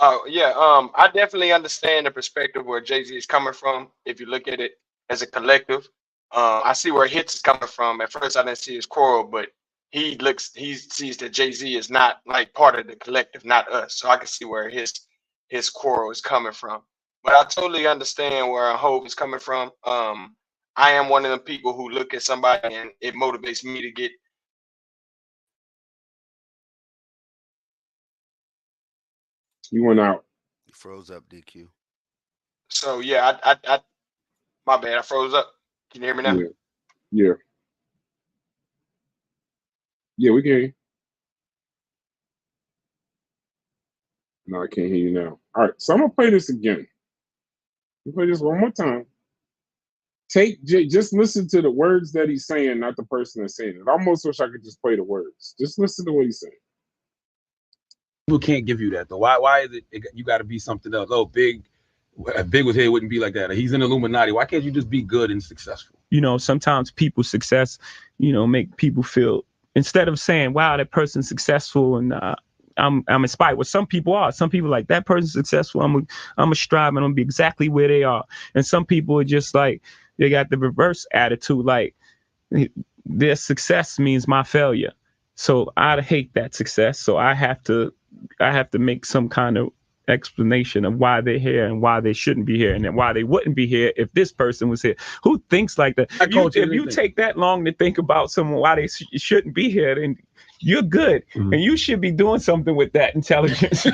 Oh yeah, I definitely understand the perspective where Jay-Z is coming from. If you look at it as a collective, I see where Hits is coming from. At first, I didn't see his quarrel, but he sees that Jay-Z is not like part of the collective, not us. So I can see where his quarrel is coming from. But I totally understand where Hov is coming from. I am one of the people who look at somebody and it motivates me to get. You went out. You froze up, DQ. So yeah, I my bad, I froze up. Can you hear me now? Yeah. Yeah, we can hear you. No, I can't hear you now. All right, so I'm gonna play this again. We'll play this one more time. Just listen to the words that he's saying, not the person that's saying it. I almost wish I could just play the words. Just listen to what he's saying. People can't give you that though. Why is it you got to be something else? Oh, Big was here, wouldn't be like that. He's in Illuminati. Why can't you just be good and successful? You know, sometimes people's success, you know, make people feel, instead of saying, wow, that person's successful and I'm inspired. Well, some people are. Some people like, that person's successful. I'm a strive and I'm gonna be exactly where they are. And some people are just like, they got the reverse attitude, like their success means my failure. So I hate that success. So I have to make some kind of explanation of why they're here and why they shouldn't be here and then why they wouldn't be here if this person was here. Who thinks like that? If you take that long to think about someone why they shouldn't be here, then you're good. And you should be doing something with that intelligence.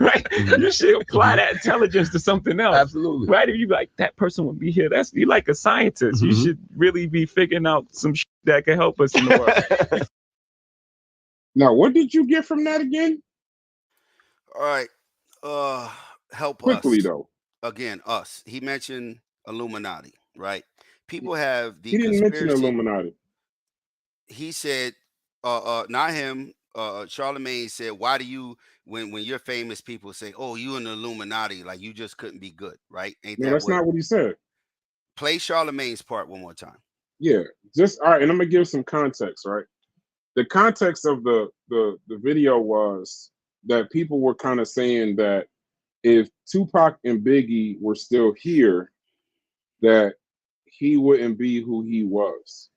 Right? You should apply that intelligence to something else. Absolutely. Right? If you like that person would be here, you like a scientist. You should really be figuring out some that can help us in the world. Now, what did you get from that again? All right. Help Quickly us. though. Again, us. He mentioned Illuminati, right? People have the He didn't mention conspiracy. Illuminati. He said, not him. Charlemagne said, "Why do you, when you're famous, people say, oh, you in the Illuminati, like you just couldn't be good, right?" Ain't No, that that's not what he said. Play Charlemagne's part one more time. Yeah, just all right. And I'm gonna give some context, right? The context of the video was that people were kind of saying that if Tupac and Biggie were still here, that he wouldn't be who he was.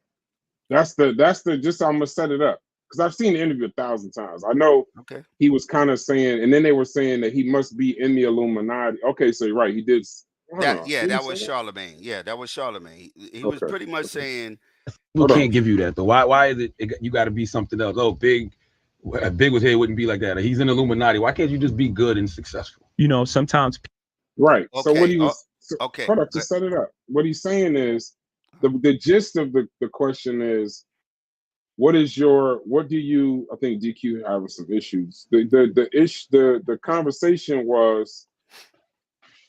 That's the just I'm gonna set it up because I've seen the interview 1,000 times. I know he was kind of saying, and then they were saying that he must be in the Illuminati. Okay, so you're right, he did. That was Charlemagne. Yeah, that was Charlemagne. He was pretty much saying we can't give you that though. Why is it you got to be something else? Oh, Big was here, wouldn't be like that. He's in Illuminati. Why can't you just be good and successful? You know, sometimes. Right. So what he was. Okay. Hold up, to set it up. What he's saying is the gist of the question is, what do you? I think DQ having some issues. The conversation was,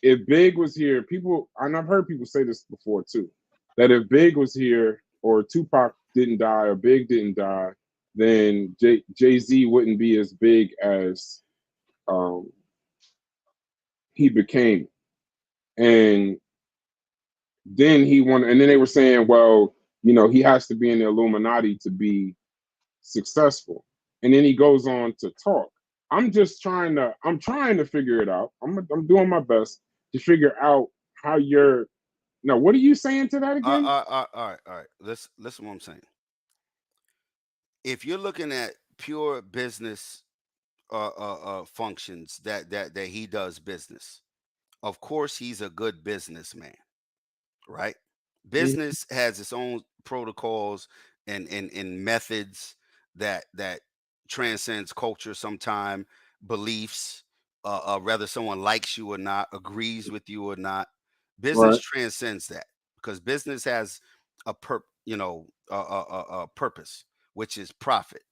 if Big was here, people, and I've heard people say this before too, that if Big was here or Tupac didn't die or Big didn't die, then Jay-Z wouldn't be as big as he became. And then and then they were saying, well, you know, he has to be in the Illuminati to be successful. And then he goes on to talk. I'm trying to figure it out. I'm doing my best to figure out how you're. Now, what are you saying to that again? All right. Listen what I'm saying. If you're looking at pure business functions that he does business, of course he's a good businessman, right? Business has its own protocols and methods that transcends culture, sometime beliefs, whether someone likes you or not, agrees with you or not. Business transcends that because business has a purpose, which is profit,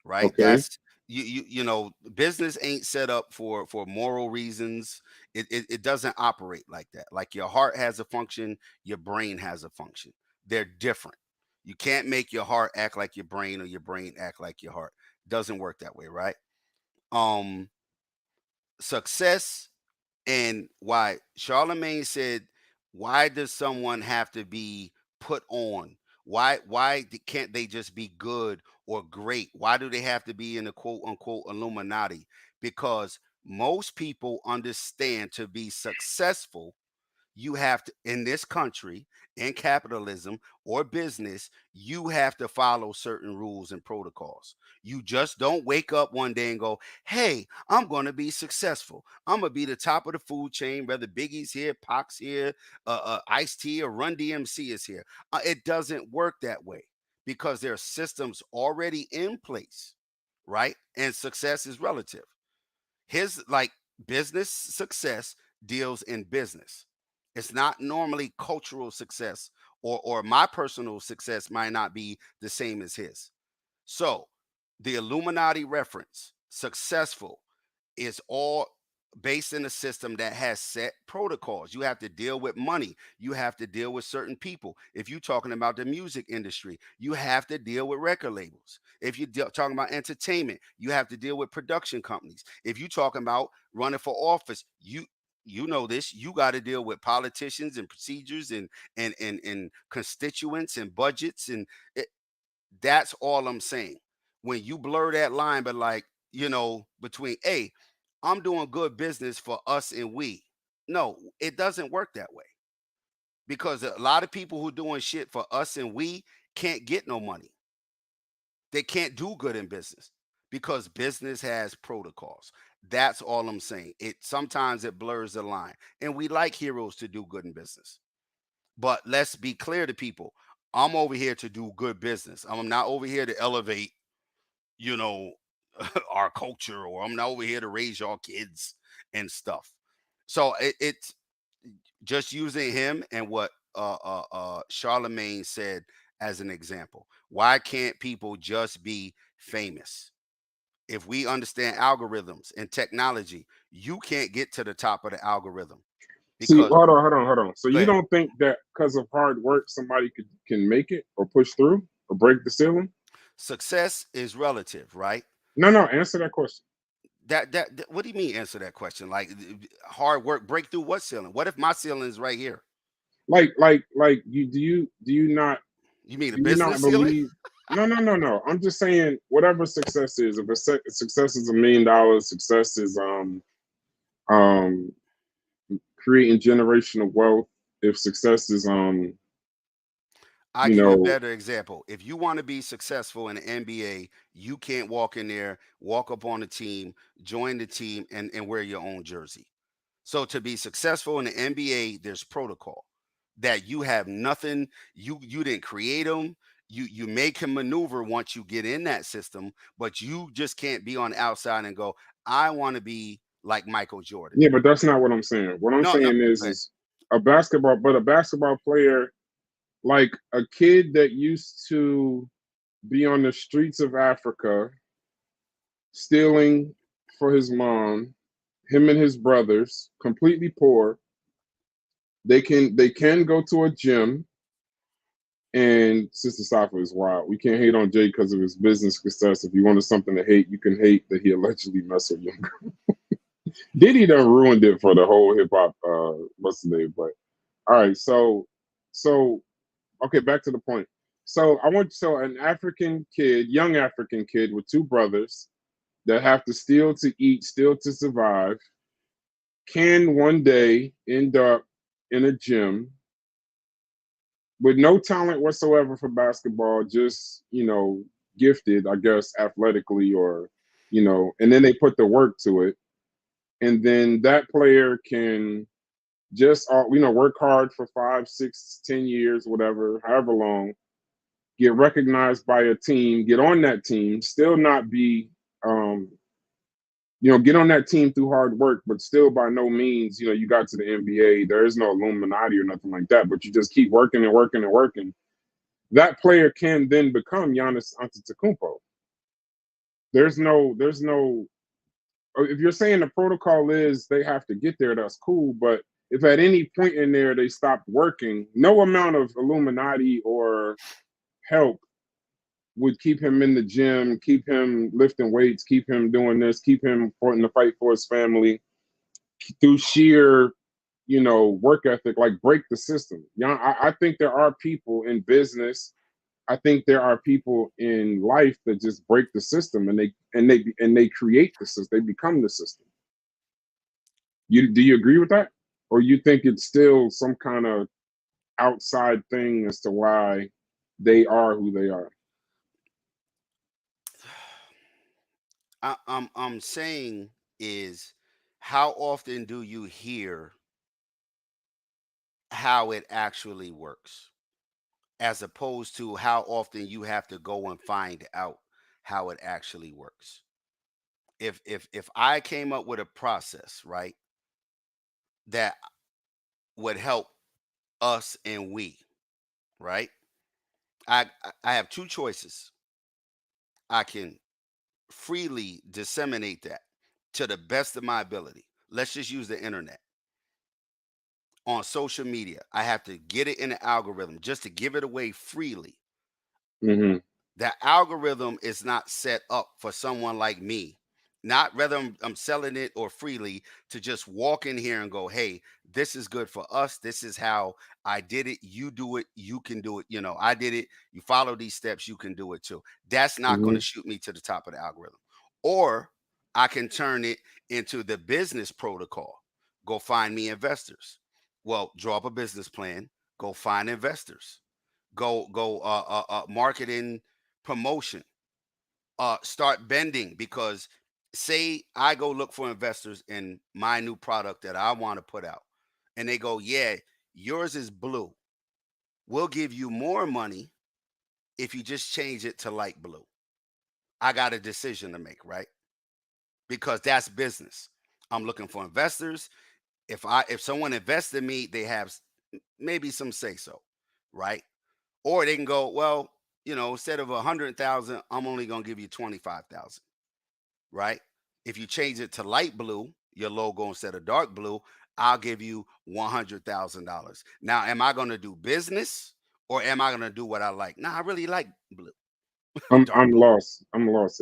right? Okay. That's you know, business ain't set up for moral reasons. It doesn't operate like that. Like your heart has a function, your brain has a function. They're different. You can't make your heart act like your brain or your brain act like your heart. Doesn't work that way, right? Success, and why Charlemagne said, why does someone have to be put on? Why can't they just be good or great? Why do they have to be in the quote unquote Illuminati? Because most people understand to be successful, you have to, in this country, in capitalism or business, you have to follow certain rules and protocols. You just don't wake up one day and go, hey, I'm going to be successful. I'm going to be the top of the food chain, whether Biggie's here, Pac's here, Ice-T or Run DMC is here. It doesn't work that way because there are systems already in place, right? And success is relative. His business success deals in business. It's not normally cultural success, or my personal success might not be the same as his. So the Illuminati reference, successful, is all based in a system that has set protocols. You have to deal with money. You have to deal with certain people. If you're talking about the music industry, you have to deal with record labels. If you're talking about entertainment, you have to deal with production companies. If you're talking about running for office, you know this, you got to deal with politicians and procedures and constituents and budgets. And that's all I'm saying. When you blur that line, but between, hey, I'm doing good business for us and we. No, it doesn't work that way. Because a lot of people who doing shit for us and we can't get no money. They can't do good in business because business has protocols. That's all I'm saying. It sometimes it blurs the line, and we like heroes to do good in business. But let's be clear to people. I'm over here to do good business. I'm not over here to elevate, you know, our culture, or I'm not over here to raise y'all kids and stuff. So it's just using him and what Charlemagne said as an example. Why can't people just be famous? If we understand algorithms and technology, you can't get to the top of the algorithm. See, Because hold on. So Go you ahead. don't think that because of hard work, somebody can make it or push through or break the ceiling? Success is relative, right? No. Answer that question. That what do you mean answer that question? Like hard work break through what ceiling? What if my ceiling is right here? Like you do you not You mean a do you not business ceiling? believe? No. I'm just saying whatever success is. If success is $1 million, success is creating generational wealth. If success is I you give you a know, better example. If you want to be successful in the NBA, you can't walk in there, walk up on the team, join the team, and wear your own jersey. So to be successful in the NBA, there's protocol that you have nothing. You didn't create them. You make him maneuver once you get in that system, but you just can't be on the outside and go, I want to be like Michael Jordan. yeah, but that's not what I'm saying. What I'm No, saying is a basketball player, like a kid that used to be on the streets of Africa stealing for his mom, him and his brothers, completely poor. They can go to a gym, and Sister Safa is wild. We can't hate on Jay because of his business success. If you wanted something to hate, you can hate that he allegedly messed with young girls. Diddy done ruined it for the whole hip hop what's the name? But all right, so okay, back to the point. So an African kid, young African kid with two brothers that have to steal to eat, steal to survive, can one day end up in a gym with no talent whatsoever for basketball, just, gifted, I guess, athletically, or, and then they put the work to it. And then that player can just, work hard for 5, 6, 10 years, whatever, however long, get recognized by a team, get on that team, still not be, get on that team through hard work, but still by no means, you got to the NBA. There is no Illuminati or nothing like that, but you just keep working and working and working. That player can then become Giannis Antetokounmpo. There's no, if you're saying the protocol is they have to get there, that's cool. But if at any point in there they stopped working, no amount of Illuminati or help would keep him in the gym, keep him lifting weights, keep him doing this, keep him fighting the fight for his family through sheer, work ethic, like break the system. I think there are people in business. I think there are people in life that just break the system and they create the system. They become the system. Do you agree with that? Or you think it's still some kind of outside thing as to why they are who they are? I'm saying is, how often do you hear how it actually works, as opposed to how often you have to go and find out how it actually works? If I came up with a process, right, that would help us and we, right? I have two choices. I can freely disseminate that to the best of my ability. Let's just use the internet. On social media, I have to get it in the algorithm just to give it away freely. Mm-hmm. That algorithm is not set up for someone like me, not whether I'm selling it or freely, to just walk in here and go, hey, this is good for us. This is how I did it. You do it. You can do it. I did it. You follow these steps. You can do it too. That's not going to shoot me to the top of the algorithm. Or I can turn it into the business protocol. Go find me investors. Well, draw up a business plan. Go find investors. Go marketing, promotion. Start bending, because say I go look for investors in my new product that I want to put out, and they go, yeah, yours is blue. We'll give you more money if you just change it to light blue. I got a decision to make, right? Because that's business. I'm looking for investors. If someone invests in me, they have maybe some say so, right? Or they can go, well, instead of 100,000, I'm only gonna give you 25,000, right? If you change it to light blue, your logo instead of dark blue, I'll give you $100,000. Now, am I gonna do business or am I gonna do what I like? Nah, I really like blue. I'm lost. I'm lost.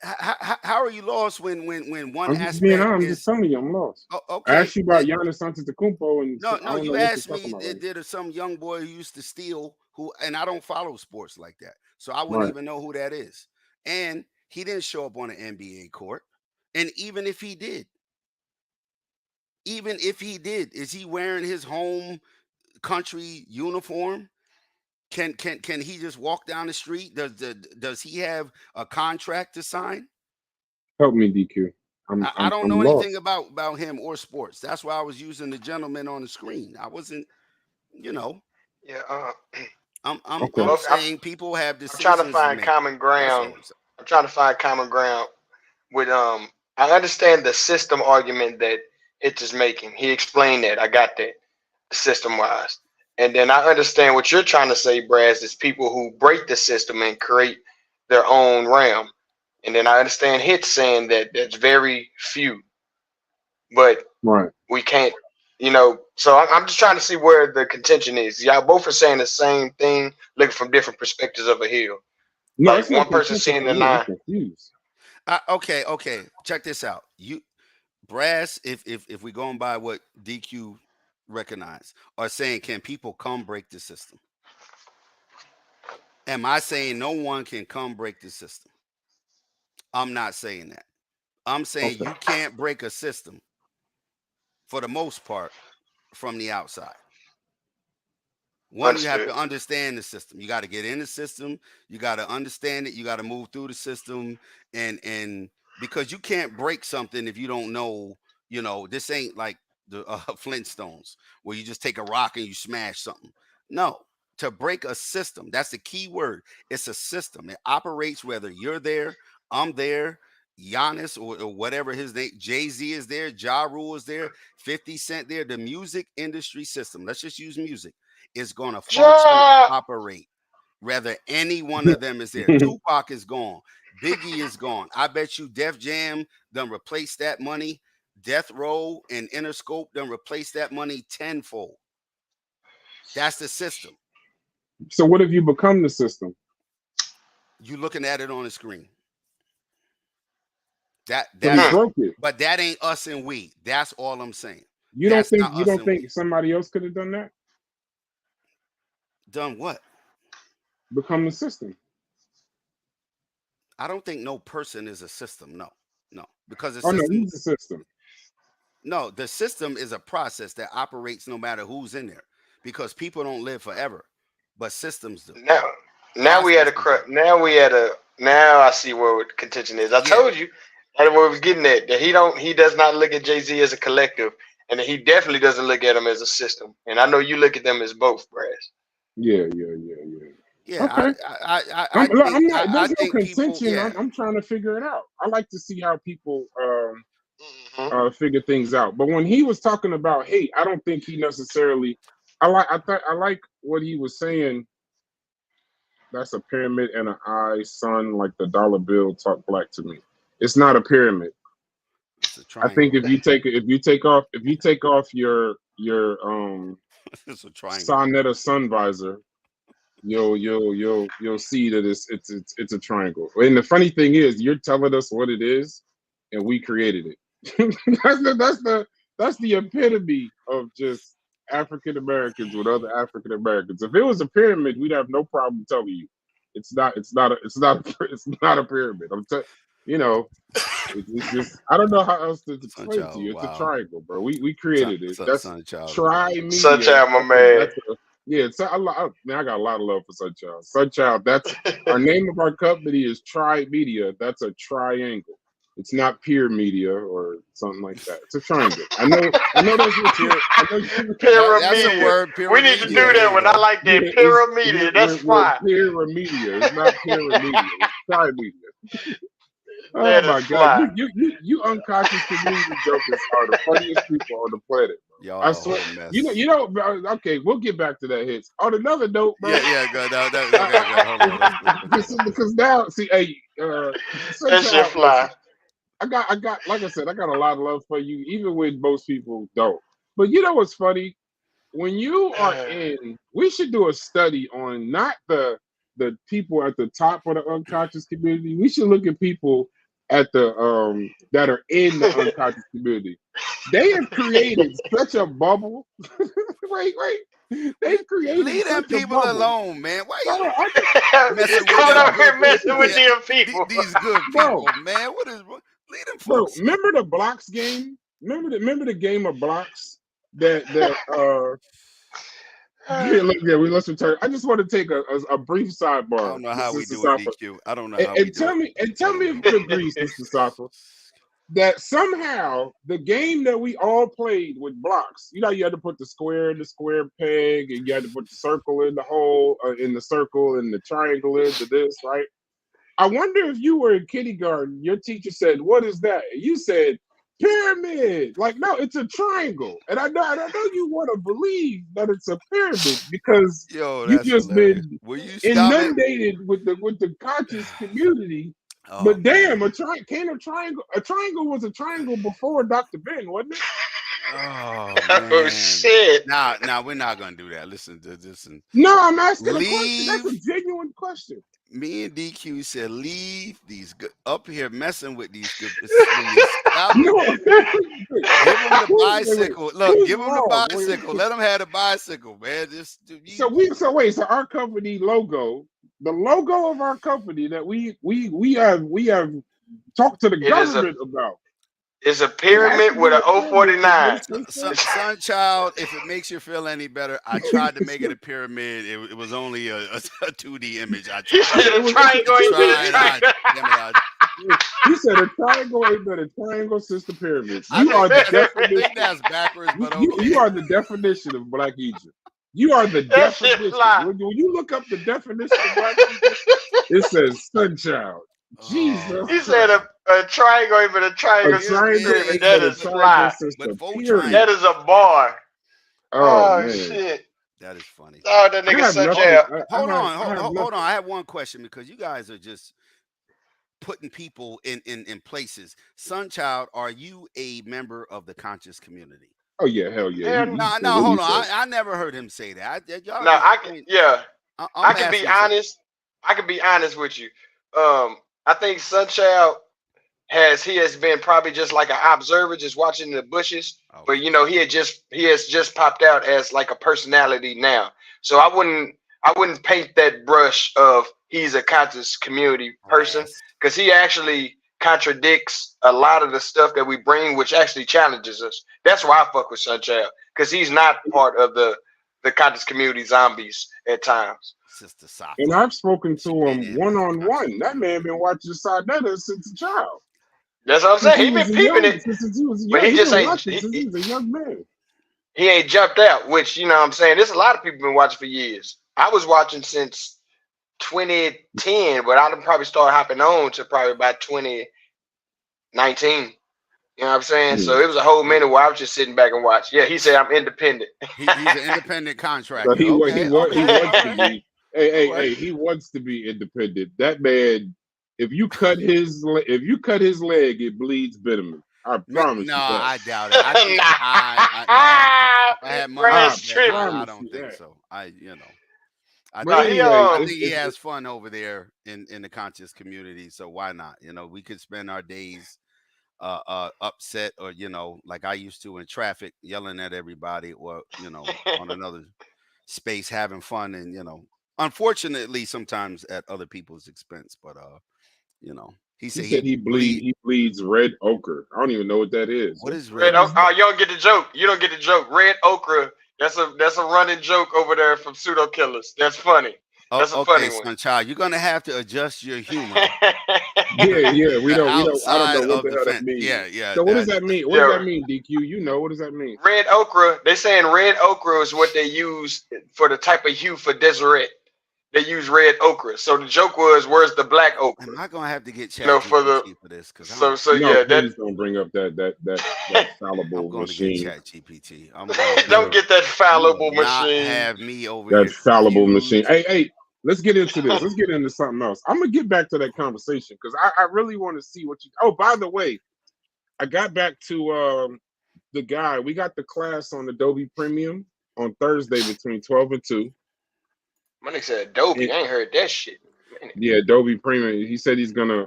How are you lost when one I'm just aspect being honest. I'm is just telling you, I'm lost. okay? I asked you about Giannis Antetokounmpo, and No, I don't you know what asked you're talking me about. that some young boy who used to steal, and I don't follow sports like that, so I wouldn't Right. even know who that is. And he didn't show up on an NBA court. And even if he did, is he wearing his home country uniform? Can he just walk down the street? Does he have a contract to sign? Help me, DQ. I don't know I'm anything lost. about him or sports. That's why I was using the gentleman on the screen. I wasn't, Yeah. I'm Okay. saying people have I'm decisions trying to to find make. common That's all ground. I'm saying. I'm trying to find common ground with I understand the system argument that it is making. He explained that. I got that system wise. And then I understand what you're trying to say, Braz, is people who break the system and create their own realm. And then I understand Hitch saying that that's very few. But Right. we can't, so I'm just trying to see where the contention is. Y'all both are saying the same thing, looking from different perspectives of a hill. No, Like it's not one person contention seeing for the me. I'm nine. confused. Okay. Check this out. Brass, if we're going by what DQ recognized, are saying, can people come break the system? Am I saying no one can come break the system? I'm not saying that. I'm saying Okay. you can't break a system for the most part from the outside. One, you have to understand the system. You got to get in the system. You got to understand it. You got to move through the system, and because you can't break something if you don't know. This ain't like the Flintstones where you just take a rock and you smash something. No, to break a system, that's the key word. It's a system. It operates whether you're there, I'm there, Giannis or whatever his name, Jay-Z is there, Ja Rule is there, 50 Cent there. The music industry system, let's just use music, is going to function and operate whether any one of them is there. Tupac is gone. Biggie is gone. I bet you Def Jam done replace that money. Death Row and Interscope done replace that money tenfold. That's the system. So what have you become the system? You looking at it on the screen. So you broke it. But that ain't us and we. That's all I'm saying. You don't think somebody else could have done that? Done what? Become the system. I don't think no person is a system. No. Because the no, system, he's a system. No, the system is a process that operates no matter who's in there. Because people don't live forever, but systems do. Now I see where the contention is. I told you that's where I was getting at. That he does not look at Jay-Z as a collective, and that he definitely doesn't look at him as a system. And I know you look at them as both, Brass. Yeah. Yeah, okay. There's no contention. I'm trying to figure it out. I like to see how people figure things out. But when he was talking about hate, I don't think he necessarily. I like what he was saying. That's a pyramid and an eye, son. Like the dollar bill, talk black to me. It's not a pyramid. I think if you take off your Sonetta sun visor, you'll see that it's a triangle. And the funny thing is, you're telling us what it is, and we created it. That's the epitome of just African Americans with other African Americans. If it was a pyramid, we'd have no problem telling you it's not a pyramid. It's just I don't know how else to explain it to you. It's a triangle, bro. We created it. That's Try Media. Sunchild, my man. I got a lot of love for Sunchild. Sunchild, that's our name of our company is Try Media. That's a triangle. It's not peer media or something like that. It's a triangle. I know that's what you're. Pyramid. We need to do that one. I like that. Pyramid. That's fine. Pyramid. It's not pyramid. It's tri-media. Oh That my is God! You unconscious community jokers are the funniest people on the planet. Y'all I swear. You know. Okay, we'll get back to that hits. On another note, bro. Yeah. Go. Hold on. Because now, see, hey, that shit fly. I got. Like I said, I got a lot of love for you, even when most people don't. But you know what's funny? When you are in, we should do a study on not the people at the top of the unconscious community. We should look at people at the that are in the unconscious community. They have created such a bubble. Wait. They've created. Leave them people alone, man. Why you messing with them people? These good people, man. What is? Leave them folks. Bro, remember the blocks game? Remember the game of blocks that let's return. I just want to take a brief sidebar. I don't know how we do it, DQ. I don't know how we do it. And tell me if you agree, Mr. Safa, that somehow the game that we all played with blocks, you know, you had to put the square in the square peg, and you had to put the circle in the hole, in the circle, and the triangle into this, right? I wonder if you were in kindergarten, your teacher said, "What is that?" And you said, "Pyramid." Like, no, it's a triangle. And I know you want to believe that it's a pyramid because you've just been inundated with the conscious community. Oh, but damn, a triangle was a triangle before Dr. Ben, wasn't it? Oh, oh shit! Nah, we're not gonna do that. Listen. No, I'm asking a question. That's a genuine question. Me and DQ said, leave these good up here messing with these good. Give them the bicycle. Look, give them the bicycle. Let them have the bicycle, man. So our company logo, the logo of our company that we have talked to the government about. It's a pyramid with an 049. Sunchild, if it makes you feel any better, I tried to make it a pyramid. It was only a 2D image. I tried. He said a triangle ain't but a triangle, sister pyramid. You are the definition. I think that's backwards, but okay. You are the definition of Black Egypt. You are the definition. When you look up the definition of Black Egypt, it says Sunchild. Jesus. He said a triangle ain't but a triangle. That is fly. That is a bar. Oh shit. That is funny. Oh, that nigga Sunchild. Hold on. I have one question because you guys are just putting people in places. Sunchild, are you a member of the conscious community? Oh yeah, hell yeah. No, hold on. I never heard him say that. I can be honest. I can be honest with you. I think Sunchild has been probably just like an observer, just watching the bushes. Oh. But you know, he has just popped out as like a personality now. So I wouldn't paint that brush of he's a conscious community person, because he actually contradicts a lot of the stuff that we bring, which actually challenges us. That's why I fuck with Sunchild, because he's not part of the conscious community zombies at times. Sister Safa. And I've spoken to him one-on-one. That man been watching Sarnetta since a child. That's what I'm saying. He been peeping it, but he just ain't. He's a young man. He ain't jumped out, which, you know what I'm saying, there's a lot of people been watching for years. I was watching since 2010, but I probably started hopping on to probably about 2019. You know what I'm saying? So it was a whole minute where I was just sitting back and watch. Yeah, he said I'm independent. He's an independent contractor. He wants to be. Hey, he wants to be independent. That man, if you cut his leg, it bleeds venom. I promise. No, you that. I doubt it. I had money. I don't think so. I think he has fun over there in the conscious community. So why not? You know, we could spend our days upset, or like I used to in traffic, yelling at everybody, or on another space having fun, and unfortunately sometimes at other people's expense. But he said he bleeds red ochre. I don't even know what that is. What is red ochre? Oh, you don't get the joke. You don't get the joke. Red ochre. That's a running joke over there from Pseudo Killers. That's funny. That's a funny one. Sunchild, you're gonna have to adjust your humor. Yeah. We don't. I Outside don't know of what the the hell that fence. means. Yeah. So what does that mean? What Yeah. does that mean, DQ? You know, what does that mean? Red okra. They saying red okra is what they use for the type of hue for Deseret. They use red okra. So the joke was, where's the black okra? Am I gonna have to get You know, for the ChatGPT for this? Because so No, yeah, please that don't bring up that fallible I'm going to machine. get ChatGPT. I'm don't get that fallible not machine. have me over That here. fallible machine. Hey, let's get into this. Let's get into something else. I'm gonna get back to that conversation because I really want to see what you. Oh, by the way, I got back to the guy. We got the class on Adobe Premium on Thursday between 12 and 2. My nigga said Adobe. I ain't heard that shit. Yeah, Adobe Premium. He said he's gonna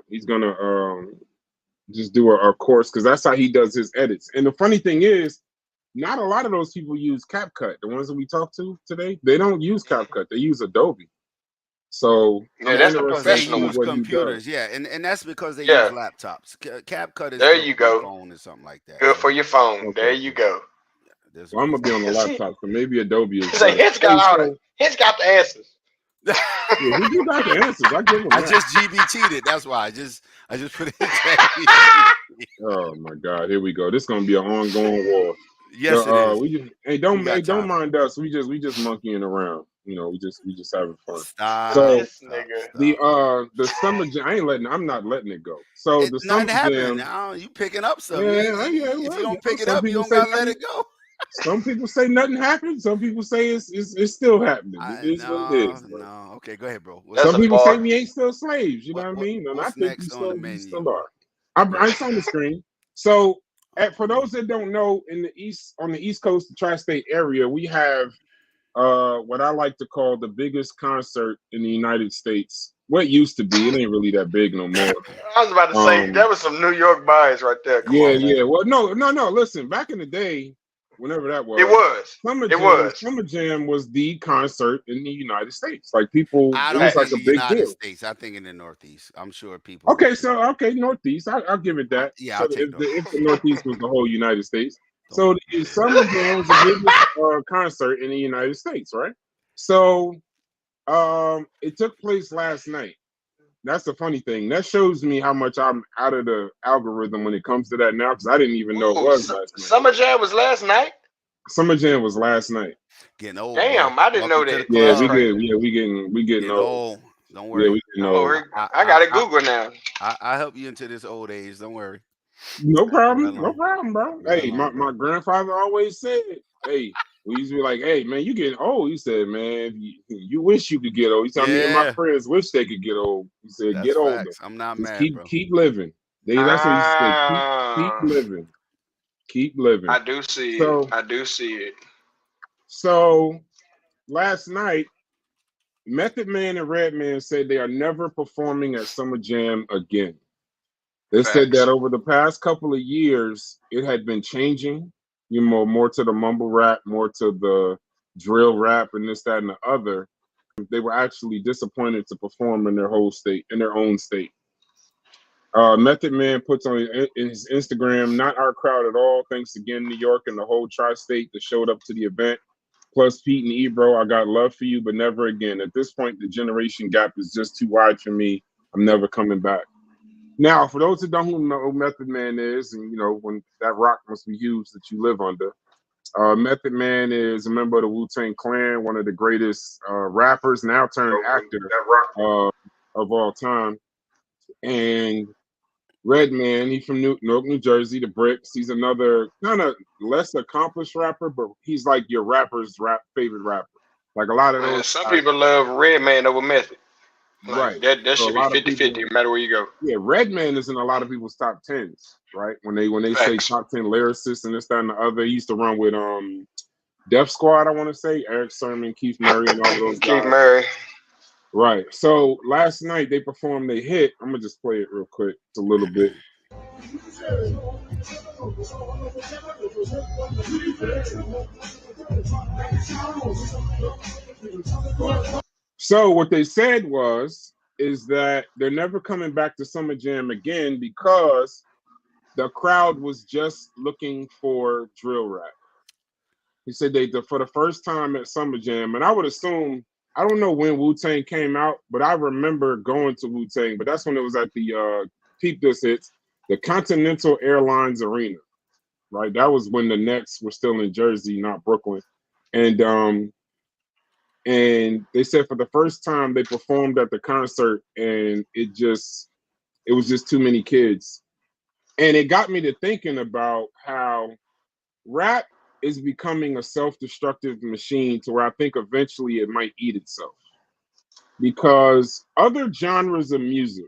just do a course because that's how he does his edits. And the funny thing is, not a lot of those people use CapCut. The ones that we talked to today, they don't use CapCut. They use Adobe. So Yeah, that's the Because they professional use one. computers, yeah, and that's because they Yeah. use laptops. CapCut is There good you for your go. phone or something like that. Good for your phone. Okay. There you go. Well, I'm gonna be on the laptop, so maybe Adobe is. Say Hitch got all the Hitch got the answers. Yeah, he got the answers. I give him I that. just GBT'd it. That's why I just put it in ChatGPT. Oh my God, here we go. This is gonna be an ongoing war. Yes, it is. We just We don't got time. mind us. We just monkeying around. You know, we just having fun. Stop. So This nigga. the summer jam, I'm not letting it go. So the summer Nothing happening jam. now. You picking up stuff. Yeah, if you don't pick it up, you don't gotta let it go. Some people say nothing happened. Some people say it's still happening. It is what it is. bro. No. Okay, go ahead, bro. Some people say we ain't still slaves. You know what I mean? And I what's think next we on the still menu? are. It's on the screen. So for those that don't know, on the East Coast, the tri-state area, we have what I like to call the biggest concert in the United States. What used to be, it ain't really that big no more. I was about to say that was some New York bias right there. Come on, man. Yeah. Well, no. Listen, back in the day, whenever that was, It was. Summer Jam was the concert in the United States. Like people, I it don't was think like a the big United deal. States. I think in the Northeast. I'm sure people. Okay, Northeast. I'll give it that. Yeah, so I'll take if the Northeast was the whole United States, so the Summer Jam was the biggest concert in the United States, right? So, it took place last night. That's the funny thing. That shows me how much I'm out of the algorithm when it comes to that now, because I didn't even know it was last night. Summer Jam was last night. Summer Jam was last night. Getting old. Damn, bro. I didn't know Welcome to that. the Yeah, club. we getting old. Don't Yeah, worry. we getting old. I gotta Google now. I help you into this old age. Don't worry. No problem, bro. Right Hey, along, my grandfather always said, hey, we used to be like, hey, man, you getting old. He said, man, you wish you could get old. He said, me and my Yeah. friends wish they could get old. He said, That's get older. facts. I'm not Just mad, bro. keep living. That's what he said. Keep living. Keep living. I do see So- it. I do see it. So last night, Method Man and Redman said they are never performing at Summer Jam again. They said Facts. that over the past couple of years, it had been changing, more to the mumble rap, more to the drill rap, and this, that, and the other. They were actually disappointed to perform in their own state. Method Man puts on his Instagram, not our crowd at all. Thanks again, New York and the whole tri-state that showed up to the event. Plus Pete and Ebro, I got love for you, but never again. At this point, the generation gap is just too wide for me. I'm never coming back. Now, for those that don't know who Method Man is, and when that rock must be huge that you live under, Method Man is a member of the Wu-Tang Clan, one of the greatest rappers, now turned actor of all time. And Redman, he's from Newark, New Jersey, the Bricks. He's another kind of less accomplished rapper, but he's like your rapper's favorite rapper. Like a lot of those. Some people love Redman over Method. Right. That So a should be lot of 50-50 no matter where you go. Yeah, Redman is in a lot of people's top 10s, right? When they say top 10 lyricists and this, that, and the other. He used to run with Def Squad, I want to say, Eric Sermon, Keith Murray, and all those guys. Keith Murray. Right. So last night they performed a hit. I'm gonna just play it real quick. It's a little bit. So what they said is that they're never coming back to Summer Jam again because the crowd was just looking for drill rap. He said for the first time at Summer Jam, and I would assume, I don't know when Wu-Tang came out, but I remember going to Wu-Tang, but that's when it was at the peep this hits the Continental Airlines Arena, right? That was when the Nets were still in Jersey, not Brooklyn. And they said for the first time they performed at the concert, and it was just too many kids. And it got me to thinking about how rap is becoming a self-destructive machine to where I think eventually it might eat itself. Because other genres of music,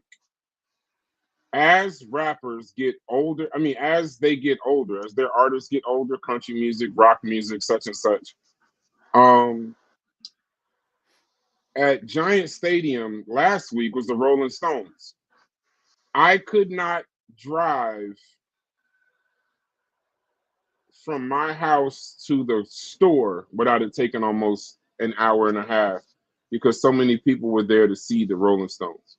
as rappers get older, as they get older, as their artists get older, country music, rock music, such and such, at Giant Stadium last week was the Rolling Stones. I could not drive from my house to the store without it taking almost an hour and a half because so many people were there to see the Rolling Stones.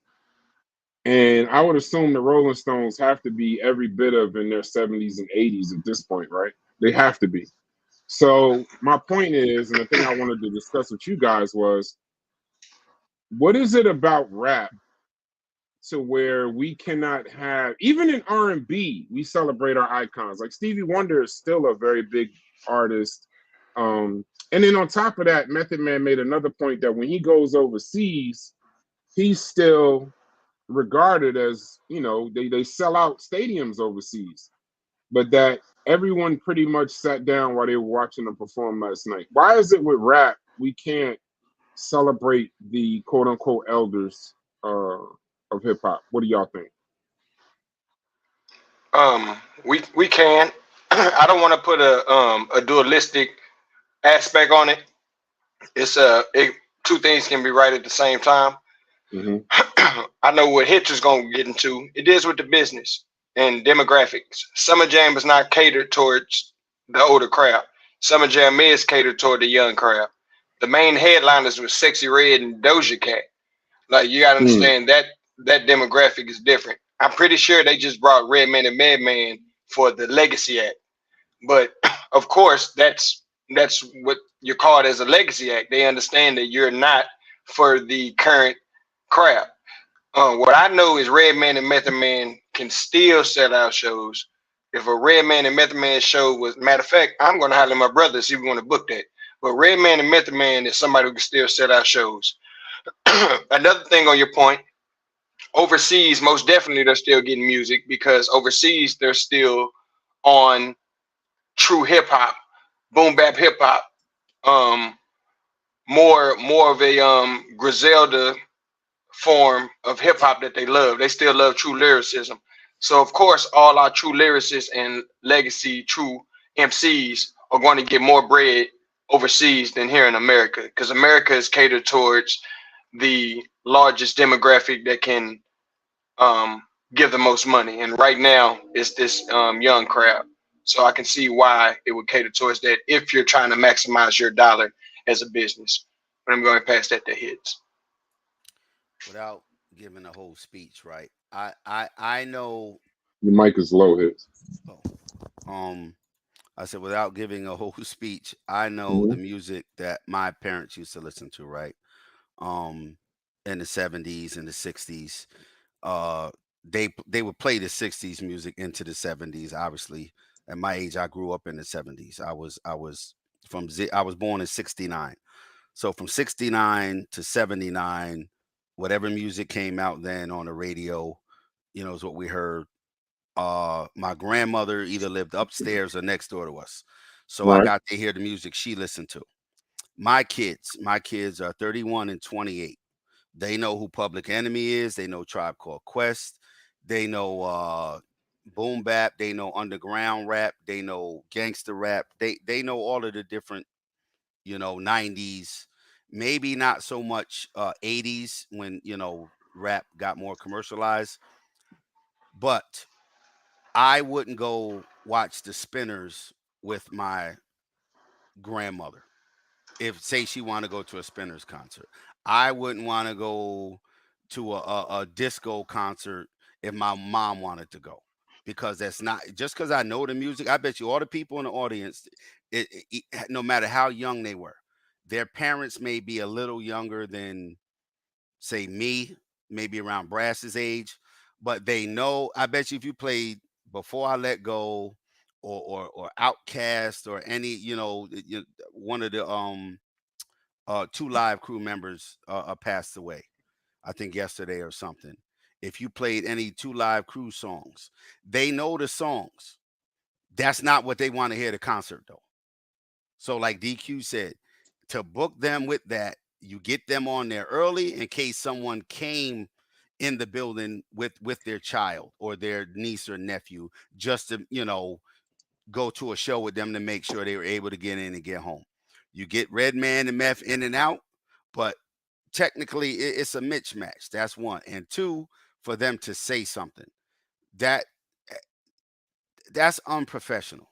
And I would assume the Rolling Stones have to be every bit of in their 70s and 80s at this point, right? They have to be. So my point is, and the thing I wanted to discuss with you guys was, what is it about rap to where we cannot have, even in R&B, we celebrate our icons. Like Stevie Wonder is still a very big artist. And then on top of that, Method Man made another point that when he goes overseas, he's still regarded as, they sell out stadiums overseas, but that everyone pretty much sat down while they were watching them perform last night. Why is it with rap we can't celebrate the quote unquote elders of hip hop? What do y'all think? We can. I don't want to put a dualistic aspect on it. It's two things can be right at the same time. Mm-hmm. I know what Hitch is going to get into. It is with the business and demographics. Summer Jam is not catered towards the older crowd. Summer Jam is catered toward the young crowd. The main headliners was Sexy Red and Doja Cat. Like, you got to understand that demographic is different. I'm pretty sure they just brought Redman and Madman for the Legacy Act. But of course, that's what you're called as a Legacy Act. They understand that you're not for the current crowd. What I know is Redman and Method Man can still sell out shows. If a Redman and Method Man show was, matter of fact, I'm going to holler at my brother see if we want to book that. But Redman and Method Man is somebody who can still sell out shows. Another thing on your point, overseas, most definitely they're still getting music because overseas they're still on true hip hop, boom bap hip hop, more of a Griselda form of hip hop that they love. They still love true lyricism. So of course, all our true lyricists and legacy true MCs are going to get more bread overseas than here in America, because America is catered towards the largest demographic that can give the most money, and right now it's this young crowd. So I can see why it would cater towards that if you're trying to maximize your dollar as a business. But I'm going past that to Hits. Without giving a whole speech, right? I know your mic is low, Hits. I said without giving a whole speech, I know the music that my parents used to listen to, right? In the 70s and the 60s. They would play the 60s music into the 70s. Obviously, at my age, I grew up in the 70s. I was born in 69. So from 69 to 79, whatever music came out then on the radio, is what we heard. My grandmother either lived upstairs or next door to us. So I got to hear the music she listened to. My kids are 31 and 28. They know who Public Enemy is. They know Tribe Called Quest. They know boom bap. They know underground rap. They know gangster rap. They know all of the different, 90s, maybe not so much 80s when, rap got more commercialized. But I wouldn't go watch the Spinners with my grandmother. If, say, she want to go to a Spinners concert. I wouldn't want to go to a disco concert if my mom wanted to go, because that's not just because I know the music. I bet you all the people in the audience, no matter how young they were, their parents may be a little younger than, say, me, maybe around Brass's age, but they know. I bet you if you played Before I Let Go or Outcast or any, one of the 2 Live Crew members passed away, I think yesterday or something. If you played any 2 Live Crew songs, they know the songs. That's not what they want to hear at the concert though. So like DQ said, to book them with that, you get them on there early in case someone came in the building with their child or their niece or nephew just to, go to a show with them to make sure they were able to get in and get home. You get Redman and Meth in and out, but technically it's a mismatch. That's one. And two, for them to say something that's unprofessional.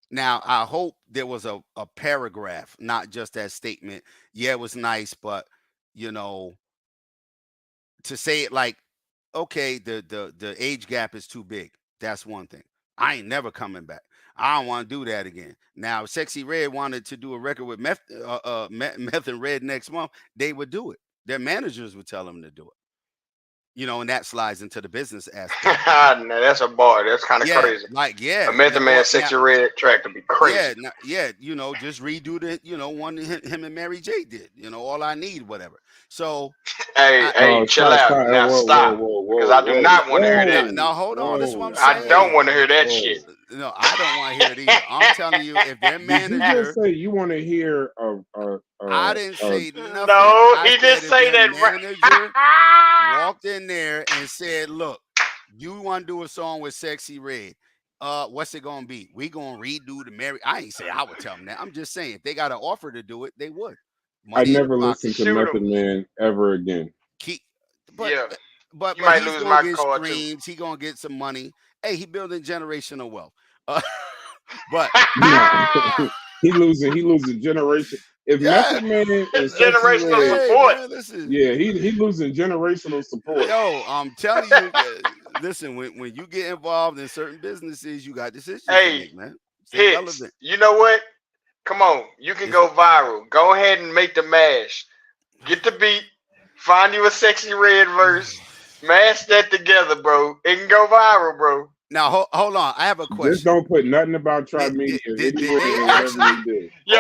Now, I hope there was a paragraph, not just that statement. Yeah, it was nice, but to say it like, okay, the age gap is too big. That's one thing. I ain't never coming back. I don't want to do that again. Now, if Sexy Red wanted to do a record with Meth and Red next month, they would do it. Their managers would tell them to do it. And that slides into the business aspect. No, that's a bar. That's kind of crazy. A Method Man Sexy Red track to be crazy. Just redo the, one him and Mary J did. All I need, whatever. So, hey, chill out. Now stop. Because I do not want to hear that. No, hold on. This is what I'm saying. I don't want to hear that shit. No, I don't want to hear it either. I'm telling you, if their manager. Did you just say you want to hear I didn't say nothing. No, he didn't say that. Manager walked in there and said, look, you want to do a song with Sexy Red. What's it going to be? We going to redo the Mary. I ain't say I would tell them that. I'm just saying if they got an offer to do it, they would. I never listened to Method Man ever again. But you might he's lose gonna my get card streams. He gonna get some money. Hey, he building generational wealth. But he losing generation. If Method Man is generational support, he losing generational support. Yo, I'm telling you, listen, when you get involved in certain businesses, you got decisions to hey, make, man. Hits, relevant. You know what? Come on, you can go viral. Go ahead and make the mash. Get the beat. Find you a Sexy Red verse. Mash that together, bro. It can go viral, bro. Now, hold on. I have a question. Just don't put nothing about Tribe Media. Yeah,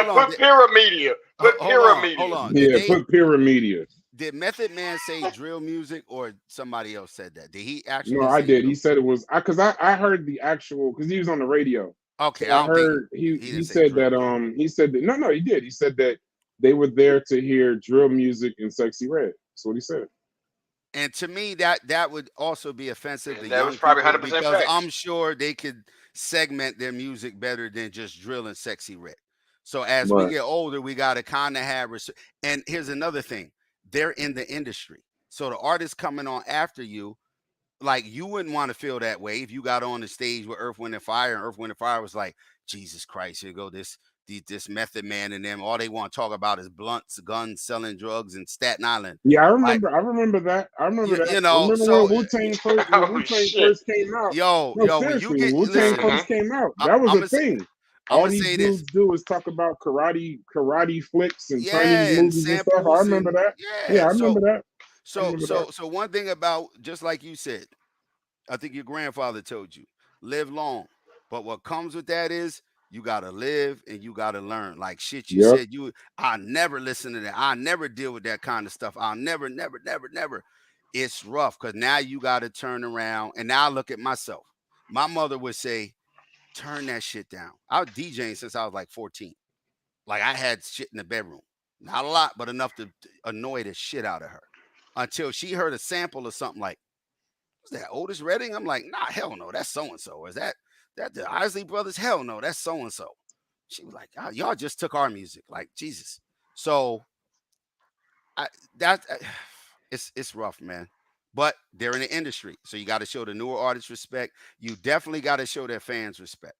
put Pyramedia. Put Pyramedia. Hold on. Put Pyramedia. Did Method Man say drill music or somebody else said that? Did he actually? No, I did. He said it was because I heard the actual because he was on the radio. Okay, so I heard he said that he said that no he did. He said that they were there to hear drill music and Sexy Red. That's what he said. And to me, that would also be offensive to that young was probably people 100% because fact. I'm sure they could segment their music better than just drill and Sexy Red. So as we get older, we got to kind of have. And here's another thing: they're in the industry, so the artists coming on after you, like you wouldn't want to feel that way if you got on the stage with Earth, Wind, and Fire, and Earth, Wind, and Fire was like, Jesus Christ, here go this Method Man and them. All they want to talk about is blunts, guns, selling drugs, and Staten Island. Yeah, I remember that. I remember that. I remember so, when Wu-Tang first came out. When you get Wu-Tang first came out, that was a thing. All these say dudes do is talk about karate flicks and Chinese movies and stuff. I remember that. Yeah, I remember that. So one thing about, just like you said, I think your grandfather told you, live long. But what comes with that is you gotta live and you gotta learn. Like shit, you said I never listen to that. I never deal with that kind of stuff. I'll never. It's rough because now you gotta turn around. And now I look at myself. My mother would say, turn that shit down. I was DJing since I was like 14. Like I had shit in the bedroom. Not a lot, but enough to annoy the shit out of her. Until she heard a sample of something like, was that Otis Redding? I'm like, nah, hell no, that's so-and-so. Is that the Isley Brothers? Hell no, that's so-and-so. She was like, oh, y'all just took our music. Like, Jesus. So it's rough, man. But they're in the industry. So you got to show the newer artists respect. You definitely got to show their fans respect.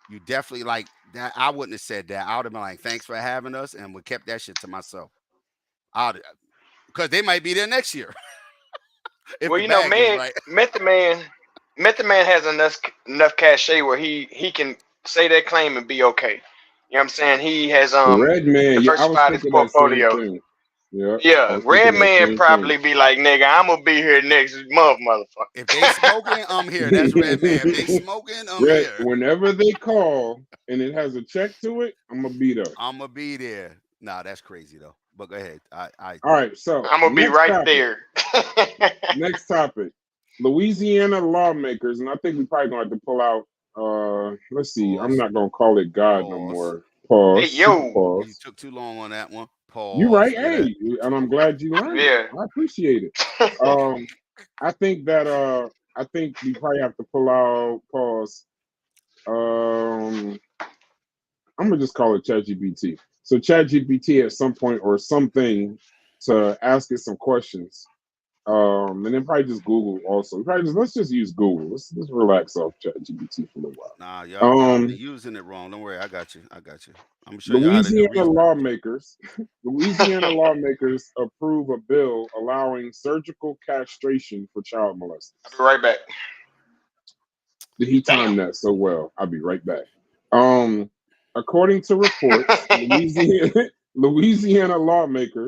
You definitely like that. I wouldn't have said that. I would have been like, thanks for having us, and would kept that shit to myself. Because they might be there next year. Well, you know, man, right. Method Man has enough cachet where he can say that claim and be okay. You know what I'm saying? He has Redman, diversified his portfolio. Yeah. Yeah, Redman probably be like, nigga, I'm gonna be here next month, motherfucker. If they smoking, I'm here. That's Redman. If they smoking, I'm Red, here. whenever they call and it has a check to it, I'm gonna be there. I'm gonna be there. Nah, that's crazy though. But go ahead. All right, so I'm gonna be next right topic. there. Next topic. Louisiana lawmakers, and I think we probably gonna have to pull out let's see, I'm not gonna call it God no more. Pause. Hey, yo. You Pause. took too long on that one. Pause. You right, Yeah. hey, and I'm glad you learned. Yeah. I appreciate it. I think that I think we probably have to pull out pause. I'm gonna just call it ChatGPT. So ChatGPT at some point or something to ask it some questions. And then probably just Google also. Probably just let's just use Google. Let's just relax off ChatGPT for a little while. Nah, y'all be using it wrong. Don't worry, I got you. I'm sure Louisiana lawmakers approve a bill allowing surgical castration for child molesters. I'll be right back. Did he time that so well? I'll be right back. According to reports, Louisiana lawmakers